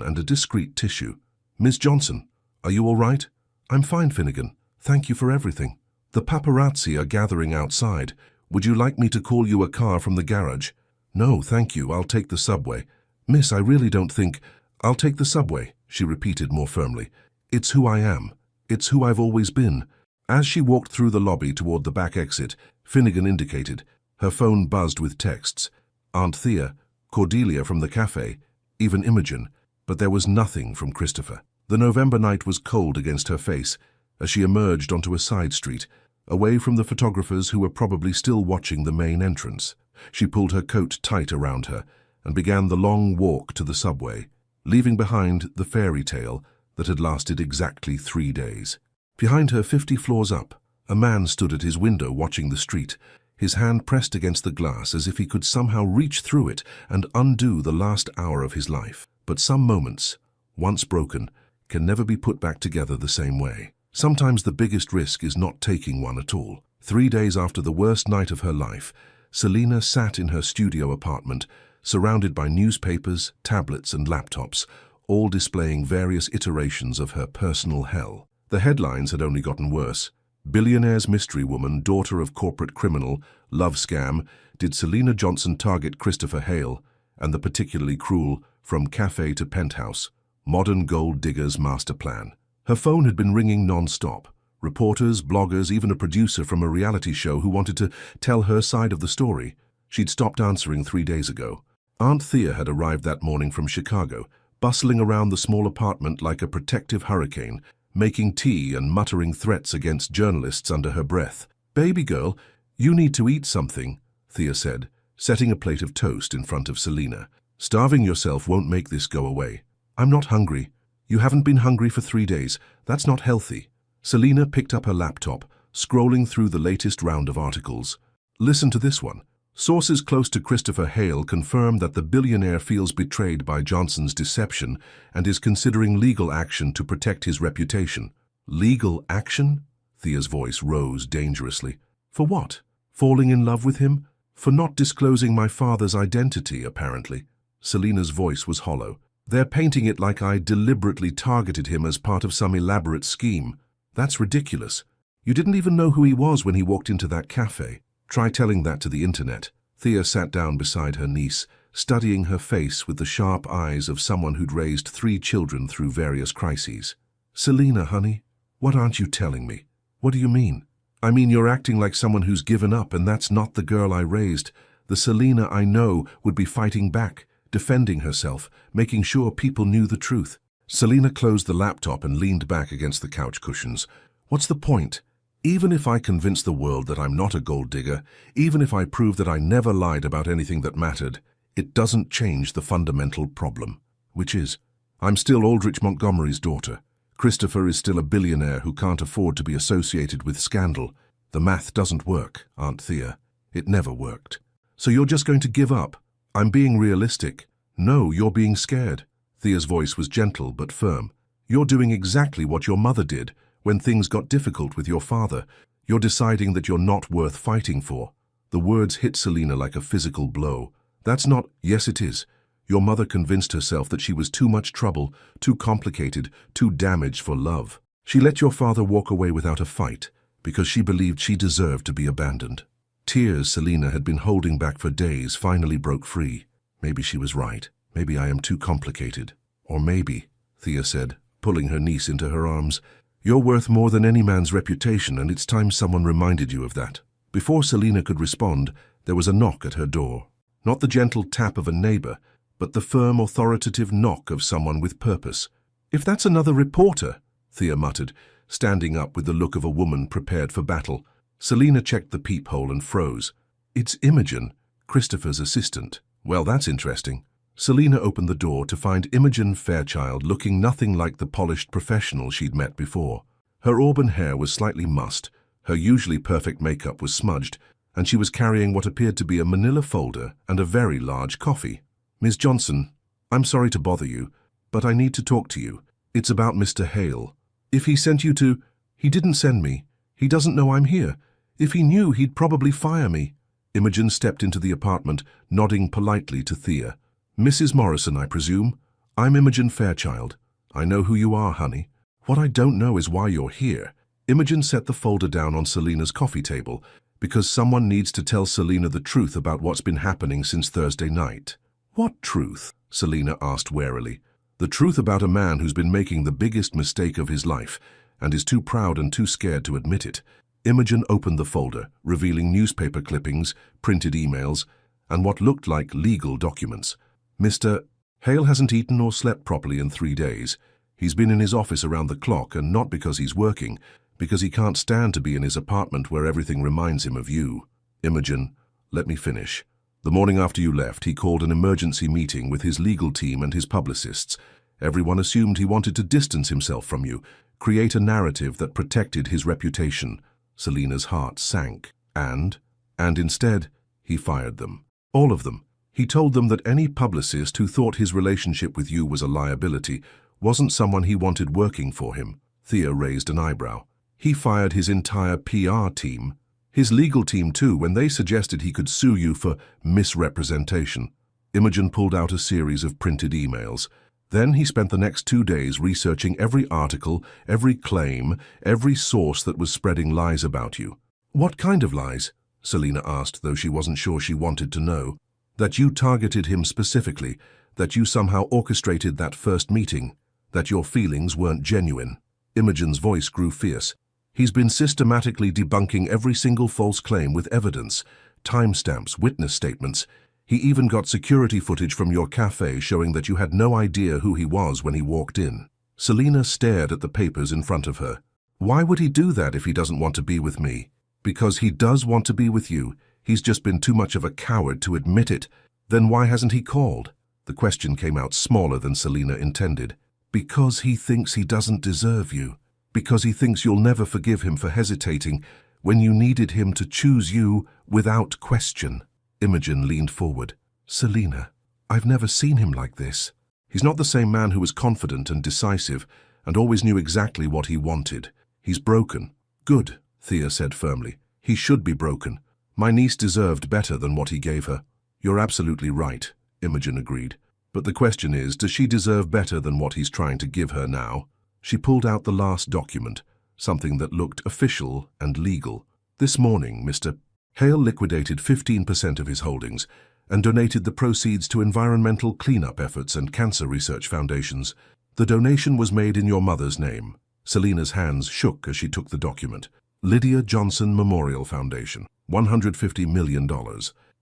A: and a discreet tissue. Miss Johnson, are you all right? I'm fine, Finnegan. Thank you for everything. The paparazzi are gathering outside. Would you like me to call you a car from the garage? No, thank you. I'll take the subway. Miss, I really don't think... I'll take the subway, she repeated more firmly. It's who I am. It's who I've always been. As she walked through the lobby toward the back exit, Finnegan indicated. Her phone buzzed with texts. Aunt Thea, Cordelia from the Café, even Imogen, but there was nothing from Christopher. The November night was cold against her face as she emerged onto a side street, away from the photographers who were probably still watching the main entrance. She pulled her coat tight around her and began the long walk to the subway, leaving behind the fairy tale that had lasted exactly 3 days. Behind her, 50 floors up, a man stood at his window watching the street, his hand pressed against the glass as if he could somehow reach through it and undo the last hour of his life. But some moments, once broken, can never be put back together the same way. Sometimes the biggest risk is not taking one at all. 3 days after the worst night of her life, Selina sat in her studio apartment, surrounded by newspapers, tablets and laptops, all displaying various iterations of her personal hell. The headlines had only gotten worse. Billionaire's mystery woman, daughter of corporate criminal, love scam, did Selina Johnson target Christopher Hale, and the particularly cruel From Café to Penthouse, modern gold digger's master plan. Her phone had been ringing non-stop. Reporters, bloggers, even a producer from a reality show who wanted to tell her side of the story. She'd stopped answering 3 days ago. Aunt Thea had arrived that morning from Chicago, bustling around the small apartment like a protective hurricane, making tea and muttering threats against journalists under her breath. Baby girl, you need to eat something, Thea said, setting a plate of toast in front of Selina. Starving yourself won't make this go away. I'm not hungry. You haven't been hungry for 3 days. That's not healthy. Selina picked up her laptop, scrolling through the latest round of articles. Listen to this one. Sources close to Christopher Hale confirm that the billionaire feels betrayed by Johnson's deception and is considering legal action to protect his reputation. Legal action? Thea's voice rose dangerously. For what? Falling in love with him? For not disclosing my father's identity, apparently. Selina's voice was hollow. They're painting it like I deliberately targeted him as part of some elaborate scheme. That's ridiculous. You didn't even know who he was when he walked into that cafe. Try telling that to the internet. Thea sat down beside her niece, studying her face with the sharp eyes of someone who'd raised 3 children through various crises. Selina, honey, what aren't you telling me? What do you mean? I mean, you're acting like someone who's given up, and that's not the girl I raised. The Selina I know would be fighting back, defending herself, making sure people knew the truth. Selina closed the laptop and leaned back against the couch cushions. What's the point? Even if I convince the world that I'm not a gold digger, even if I prove that I never lied about anything that mattered, it doesn't change the fundamental problem, which is, I'm still Aldrich Montgomery's daughter. Christopher is still a billionaire who can't afford to be associated with scandal. The math doesn't work, Aunt Thea. It never worked. So you're just going to give up? I'm being realistic. No, you're being scared. Thea's voice was gentle but firm. You're doing exactly what your mother did when things got difficult with your father. You're deciding that you're not worth fighting for. The words hit Selina like a physical blow. That's not, yes it is. Your mother convinced herself that she was too much trouble, too complicated, too damaged for love. She let your father walk away without a fight because she believed she deserved to be abandoned. Tears Selina had been holding back for days finally broke free. Maybe she was right. Maybe I am too complicated. Or maybe, Thea said, pulling her niece into her arms, you're worth more than any man's reputation, and it's time someone reminded you of that. Before Selina could respond, there was a knock at her door. Not the gentle tap of a neighbor, but the firm, authoritative knock of someone with purpose. If that's another reporter, Thea muttered, standing up with the look of a woman prepared for battle. Selina checked the peephole and froze. It's Imogen, Christopher's assistant. Well, that's interesting. Selina opened the door to find Imogen Fairchild looking nothing like the polished professional she'd met before. Her auburn hair was slightly mussed, her usually perfect makeup was smudged, and she was carrying what appeared to be a manila folder and a very large coffee. Ms. Johnson, I'm sorry to bother you, but I need to talk to you. It's about Mr. Hale. If he sent you to... He didn't send me. He doesn't know I'm here. If he knew, he'd probably fire me. Imogen stepped into the apartment, nodding politely to Thea. Mrs. Morrison, I presume? I'm Imogen Fairchild. I know who you are, honey. What I don't know is why you're here. Imogen set the folder down on Selina's coffee table, because someone needs to tell Selina the truth about what's been happening since Thursday night. What truth? Selina asked warily. The truth about a man who's been making the biggest mistake of his life, and is too proud and too scared to admit it. Imogen opened the folder, revealing newspaper clippings, printed emails, and what looked like legal documents. Mr. Hale hasn't eaten or slept properly in 3 days. He's been in his office around the clock, and not because he's working, because he can't stand to be in his apartment where everything reminds him of you. Imogen, let me finish. The morning after you left, he called an emergency meeting with his legal team and his publicists. Everyone assumed he wanted to distance himself from you, create a narrative that protected his reputation. Selina's heart sank. And instead, he fired them. All of them. He told them that any publicist who thought his relationship with you was a liability wasn't someone he wanted working for him. Thea raised an eyebrow. He fired his entire PR team. His legal team too, when they suggested he could sue you for misrepresentation. Imogen pulled out a series of printed emails. Then he spent the next 2 days researching every article, every claim, every source that was spreading lies about you. What kind of lies? Selina asked, though she wasn't sure she wanted to know. That you targeted him specifically, that you somehow orchestrated that first meeting, that your feelings weren't genuine. Imogen's voice grew fierce. He's been systematically debunking every single false claim with evidence, timestamps, witness statements. He even got security footage from your cafe showing that you had no idea who he was when he walked in. Selina stared at the papers in front of her. Why would he do that if he doesn't want to be with me? Because he does want to be with you. He's just been too much of a coward to admit it. Then why hasn't he called? The question came out smaller than Selina intended. Because he thinks he doesn't deserve you. Because he thinks you'll never forgive him for hesitating when you needed him to choose you without question. Imogen leaned forward. Selina, I've never seen him like this. He's not the same man who was confident and decisive and always knew exactly what he wanted. He's broken. Good, Thea said firmly. He should be broken. My niece deserved better than what he gave her. You're absolutely right, Imogen agreed. But the question is, does she deserve better than what he's trying to give her now? She pulled out the last document, something that looked official and legal. This morning, Mr. Hale liquidated 15% of his holdings and donated the proceeds to environmental cleanup efforts and cancer research foundations. The donation was made in your mother's name. Selina's hands shook as she took the document. Lydia Johnson Memorial Foundation, $150 million.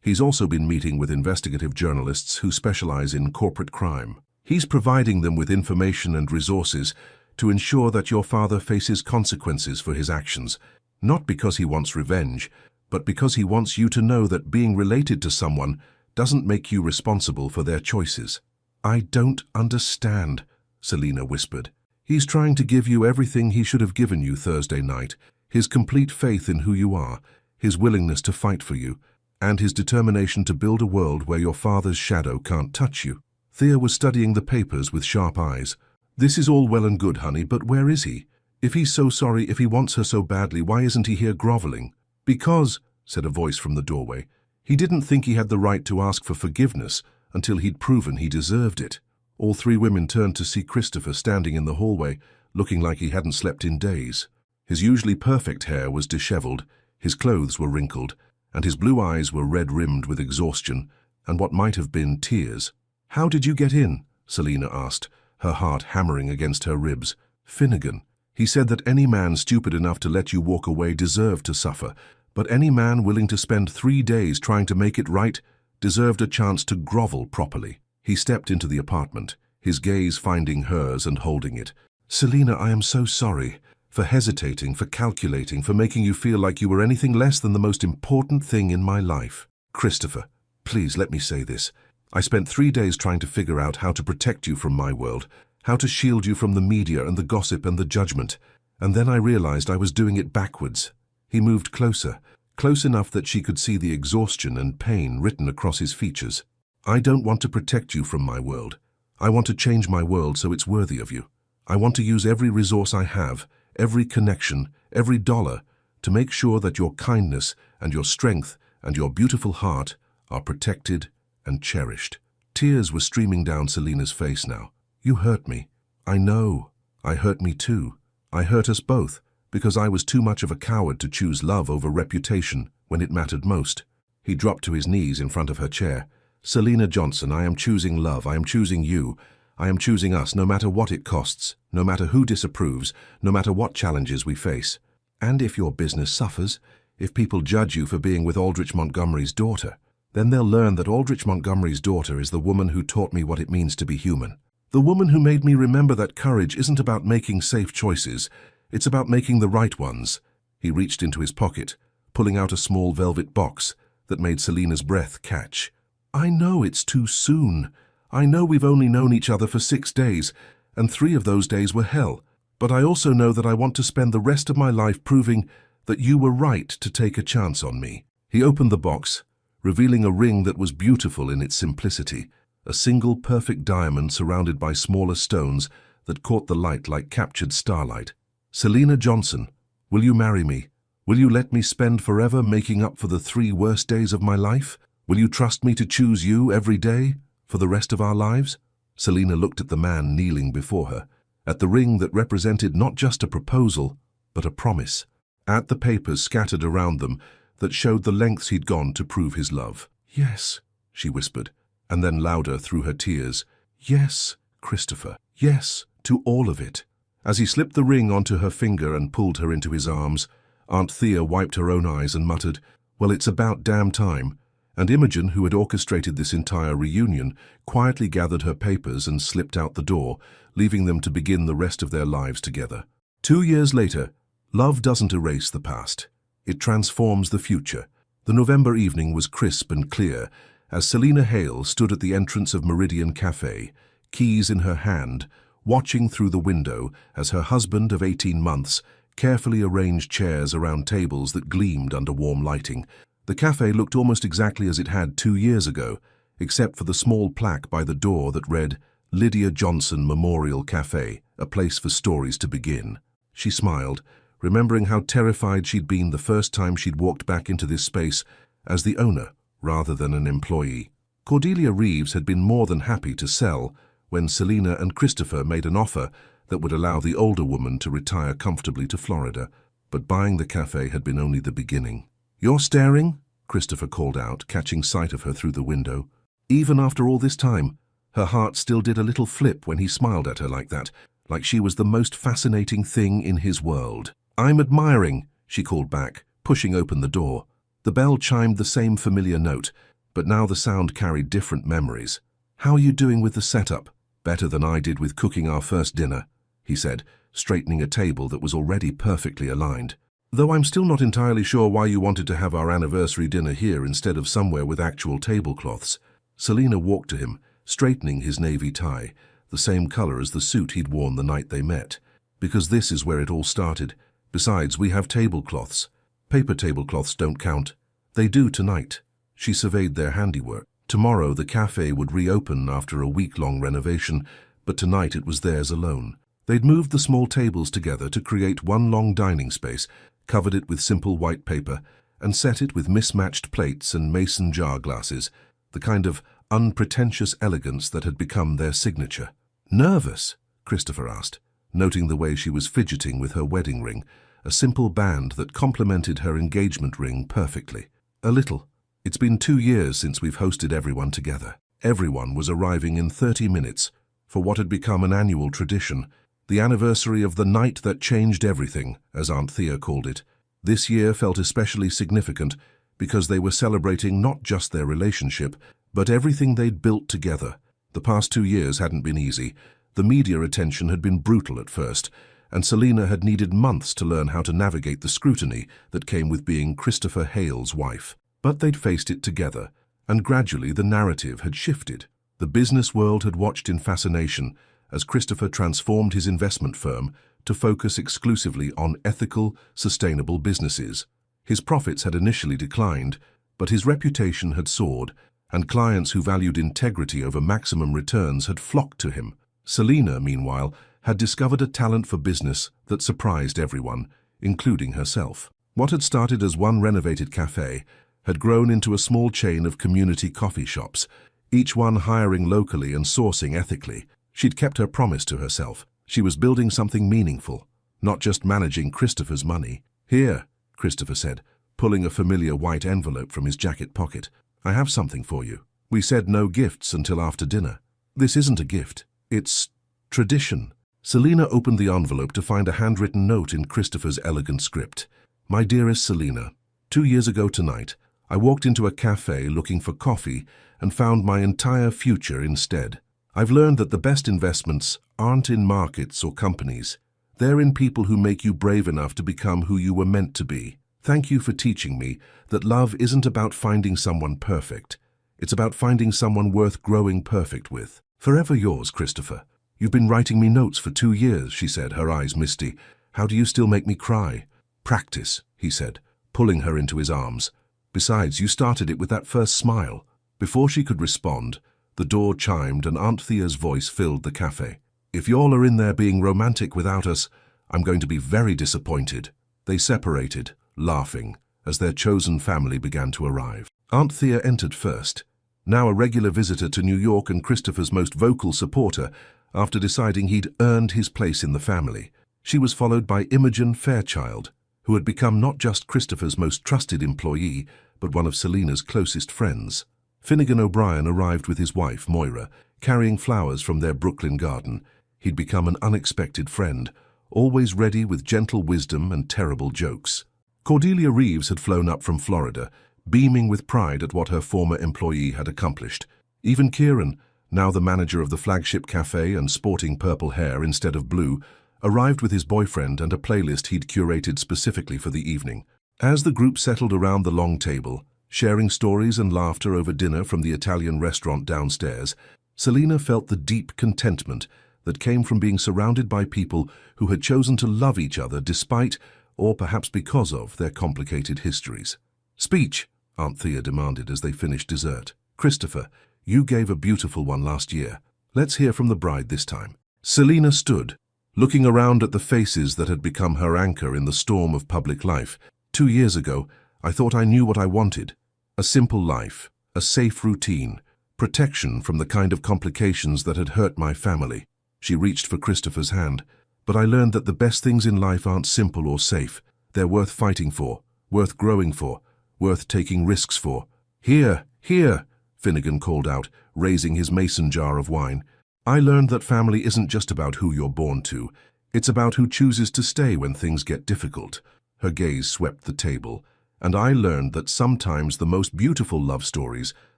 A: He's also been meeting with investigative journalists who specialize in corporate crime. He's providing them with information and resources to ensure that your father faces consequences for his actions, not because he wants revenge, but because he wants you to know that being related to someone doesn't make you responsible for their choices. I don't understand, Selina whispered. He's trying to give you everything he should have given you Thursday night, his complete faith in who you are, his willingness to fight for you, and his determination to build a world where your father's shadow can't touch you. Thea was studying the papers with sharp eyes. "This is all well and good, honey, but where is he? If he's so sorry, if he wants her so badly, why isn't he here groveling?" "Because," said a voice from the doorway, "he didn't think he had the right to ask for forgiveness until he'd proven he deserved it." All three women turned to see Christopher standing in the hallway, looking like he hadn't slept in days. His usually perfect hair was disheveled, his clothes were wrinkled, and his blue eyes were red-rimmed with exhaustion and what might have been tears. "How did you get in?" Selina asked, her heart hammering against her ribs. "Finnegan. He said that any man stupid enough to let you walk away deserved to suffer, but any man willing to spend 3 days trying to make it right deserved a chance to grovel properly." He stepped into the apartment, his gaze finding hers and holding it. "Selina, I am so sorry for hesitating, for calculating, for making you feel like you were anything less than the most important thing in my life. Christopher, please let me say this. I spent 3 days trying to figure out how to protect you from my world, how to shield you from the media and the gossip and the judgment, and then I realized I was doing it backwards." He moved closer, close enough that she could see the exhaustion and pain written across his features. "I don't want to protect you from my world. I want to change my world so it's worthy of you. I want to use every resource I have, every connection, every dollar, to make sure that your kindness and your strength and your beautiful heart are protected and cherished." Tears were streaming down Selina's face now. "You hurt me. I know. I hurt me too. I hurt us both, because I was too much of a coward to choose love over reputation when it mattered most." He dropped to his knees in front of her chair. "Selina Johnson, I am choosing love. I am choosing you. I am choosing us, no matter what it costs, no matter who disapproves, no matter what challenges we face. And if your business suffers, if people judge you for being with Aldrich Montgomery's daughter, then they'll learn that Aldrich Montgomery's daughter is the woman who taught me what it means to be human. The woman who made me remember that courage isn't about making safe choices, it's about making the right ones." He reached into his pocket, pulling out a small velvet box that made Selina's breath catch. "I know it's too soon. I know we've only known each other for 6 days, and 3 of those days were hell. But I also know that I want to spend the rest of my life proving that you were right to take a chance on me." He opened the box, revealing a ring that was beautiful in its simplicity, a single perfect diamond surrounded by smaller stones that caught the light like captured starlight. "Selina Johnson, will you marry me? Will you let me spend forever making up for the 3 worst days of my life? Will you trust me to choose you every day for the rest of our lives?" Selina looked at the man kneeling before her, at the ring that represented not just a proposal, but a promise, at the papers scattered around them that showed the lengths he'd gone to prove his love. "Yes," she whispered, and then louder through her tears, "Yes, Christopher, yes, to all of it." As he slipped the ring onto her finger and pulled her into his arms, Aunt Thea wiped her own eyes and muttered, "Well, it's about damn time." And Imogen, who had orchestrated this entire reunion, quietly gathered her papers and slipped out the door, leaving them to begin the rest of their lives together. 2 years later, love doesn't erase the past. It transforms the future. The November evening was crisp and clear as Selina Hale stood at the entrance of Meridian Café, keys in her hand, watching through the window as her husband of 18 months carefully arranged chairs around tables that gleamed under warm lighting. The cafe looked almost exactly as it had 2 years ago, except for the small plaque by the door that read, "Lydia Johnson Memorial Cafe, a place for stories to begin." She smiled, remembering how terrified she'd been the first time she'd walked back into this space as the owner rather than an employee. Cordelia Reeves had been more than happy to sell when Selina and Christopher made an offer that would allow the older woman to retire comfortably to Florida, but buying the cafe had been only the beginning. "You're staring?" Christopher called out, catching sight of her through the window. Even after all this time, her heart still did a little flip when he smiled at her like that, like she was the most fascinating thing in his world. "I'm admiring," she called back, pushing open the door. The bell chimed the same familiar note, but now the sound carried different memories. "How are you doing with the setup?" "Better than I did with cooking our first dinner," he said, straightening a table that was already perfectly aligned. "Though I'm still not entirely sure why you wanted to have our anniversary dinner here instead of somewhere with actual tablecloths." Selina walked to him, straightening his navy tie, the same color as the suit he'd worn the night they met. "Because this is where it all started. Besides, we have tablecloths. Paper tablecloths don't count." "They do tonight." She surveyed their handiwork. Tomorrow the cafe would reopen after a week-long renovation, but tonight it was theirs alone. They'd moved the small tables together to create one long dining space, covered it with simple white paper, and set it with mismatched plates and mason jar glasses, the kind of unpretentious elegance that had become their signature. "Nervous?" Christopher asked, noting the way she was fidgeting with her wedding ring, a simple band that complemented her engagement ring perfectly. "A little. It's been 2 years since we've hosted everyone together." Everyone was arriving in 30 minutes for what had become an annual tradition, the anniversary of the night that changed everything, as Aunt Thea called it. This year felt especially significant because they were celebrating not just their relationship, but everything they'd built together. The past 2 years hadn't been easy. The media attention had been brutal at first, and Selina had needed months to learn how to navigate the scrutiny that came with being Christopher Hale's wife. But they'd faced it together, and gradually the narrative had shifted. The business world had watched in fascination as Christopher transformed his investment firm to focus exclusively on ethical, sustainable businesses. His profits had initially declined, but his reputation had soared, and clients who valued integrity over maximum returns had flocked to him. Selina, meanwhile, had discovered a talent for business that surprised everyone, including herself. What had started as one renovated cafe had grown into a small chain of community coffee shops, each one hiring locally and sourcing ethically. She'd kept her promise to herself. She was building something meaningful, not just managing Christopher's money. "Here," Christopher said, pulling a familiar white envelope from his jacket pocket. "I have something for you. We said no gifts until after dinner." "This isn't a gift. It's tradition." Selina opened the envelope to find a handwritten note in Christopher's elegant script. "My dearest Selina, 2 years ago tonight, I walked into a cafe looking for coffee and found my entire future instead. I've learned that the best investments aren't in markets or companies. They're in people who make you brave enough to become who you were meant to be. Thank you for teaching me that love isn't about finding someone perfect. It's about finding someone worth growing perfect with. Forever yours, Christopher." "You've been writing me notes for 2 years," she said, her eyes misty. "How do you still make me cry?" "Practice," he said, pulling her into his arms. "Besides, you started it with that first smile." Before she could respond, the door chimed and Aunt Thea's voice filled the cafe. "If y'all are in there being romantic without us, I'm going to be very disappointed." They separated, laughing, as their chosen family began to arrive. Aunt Thea entered first, now a regular visitor to New York and Christopher's most vocal supporter after deciding he'd earned his place in the family. She was followed by Imogen Fairchild, who had become not just Christopher's most trusted employee, but one of Selina's closest friends. Finnegan O'Brien arrived with his wife, Moira, carrying flowers from their Brooklyn garden. He'd become an unexpected friend, always ready with gentle wisdom and terrible jokes. Cordelia Reeves had flown up from Florida, beaming with pride at what her former employee had accomplished. Even Kieran, now the manager of the flagship cafe and sporting purple hair instead of blue, arrived with his boyfriend and a playlist he'd curated specifically for the evening. As the group settled around the long table, sharing stories and laughter over dinner from the Italian restaurant downstairs, Selina felt the deep contentment that came from being surrounded by people who had chosen to love each other despite, or perhaps because of, their complicated histories. "Speech," Aunt Thea demanded as they finished dessert. "Christopher, you gave a beautiful one last year. Let's hear from the bride this time." Selina stood, looking around at the faces that had become her anchor in the storm of public life. 2 years ago, I thought I knew what I wanted. A simple life, a safe routine, protection from the kind of complications that had hurt my family. She reached for Christopher's hand. "But I learned that the best things in life aren't simple or safe. They're worth fighting for, worth growing for, worth taking risks for." "Here, here," Finnegan called out, raising his mason jar of wine. "I learned that family isn't just about who you're born to. It's about who chooses to stay when things get difficult." Her gaze swept the table. "And I learned that sometimes the most beautiful love stories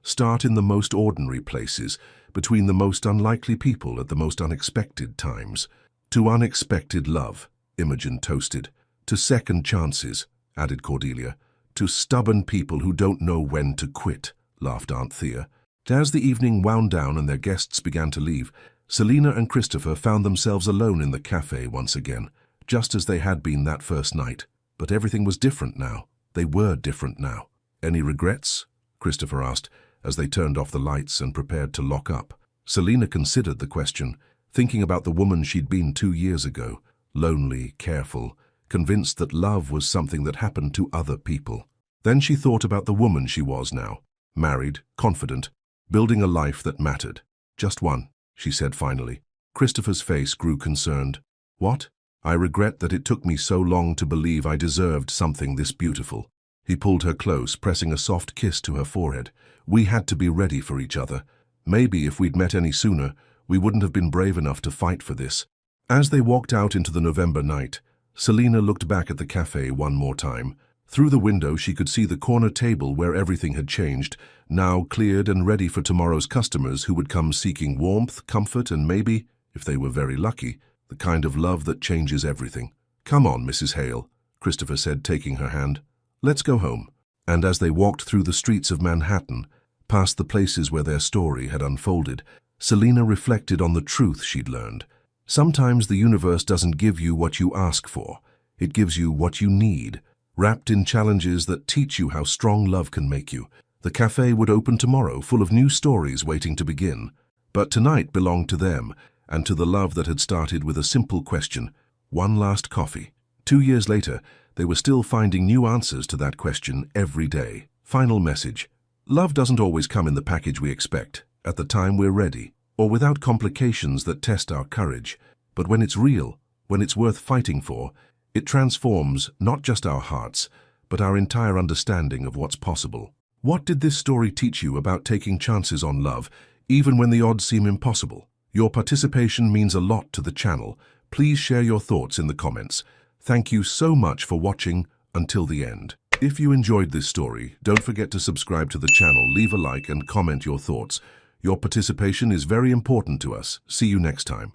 A: start in the most ordinary places, between the most unlikely people at the most unexpected times." "To unexpected love," Imogen toasted. "To second chances," added Cordelia. "To stubborn people who don't know when to quit," laughed Aunt Thea. As the evening wound down and their guests began to leave, Selina and Christopher found themselves alone in the cafe once again, just as they had been that first night. But everything was different now. They were different now. "Any regrets?" Christopher asked as they turned off the lights and prepared to lock up. Selina considered the question, thinking about the woman she'd been 2 years ago, lonely, careful, convinced that love was something that happened to other people. Then she thought about the woman she was now, married, confident, building a life that mattered. Just one, she said finally. Christopher's face grew concerned. What? I regret that it took me so long to believe I deserved something this beautiful. He pulled her close, pressing a soft kiss to her forehead. We had to be ready for each other. Maybe if we'd met any sooner, we wouldn't have been brave enough to fight for this. As they walked out into the November night, Selina looked back at the cafe one more time. Through the window she could see the corner table where everything had changed, now cleared and ready for tomorrow's customers who would come seeking warmth, comfort, and maybe, if they were very lucky, the kind of love that changes everything. Come on, Mrs. Hale, Christopher said, taking her hand. Let's go home. And as they walked through the streets of Manhattan, past the places where their story had unfolded, Selina reflected on the truth she'd learned. Sometimes the universe doesn't give you what you ask for. It gives you what you need, wrapped in challenges that teach you how strong love can make you. The cafe would open tomorrow, full of new stories waiting to begin. But tonight belonged to them, and to the love that had started with a simple question: one last coffee. 2 years later, they were still finding new answers to that question every day. Final message: love doesn't always come in the package we expect, at the time we're ready, or without complications that test our courage. But when it's real, when it's worth fighting for, it transforms not just our hearts, but our entire understanding of what's possible. What did this story teach you about taking chances on love, even when the odds seem impossible? Your participation means a lot to the channel. Please share your thoughts in the comments. Thank you so much for watching until the end. If you enjoyed this story, don't forget to subscribe to the channel, leave a like and comment your thoughts. Your participation is very important to us. See you next time.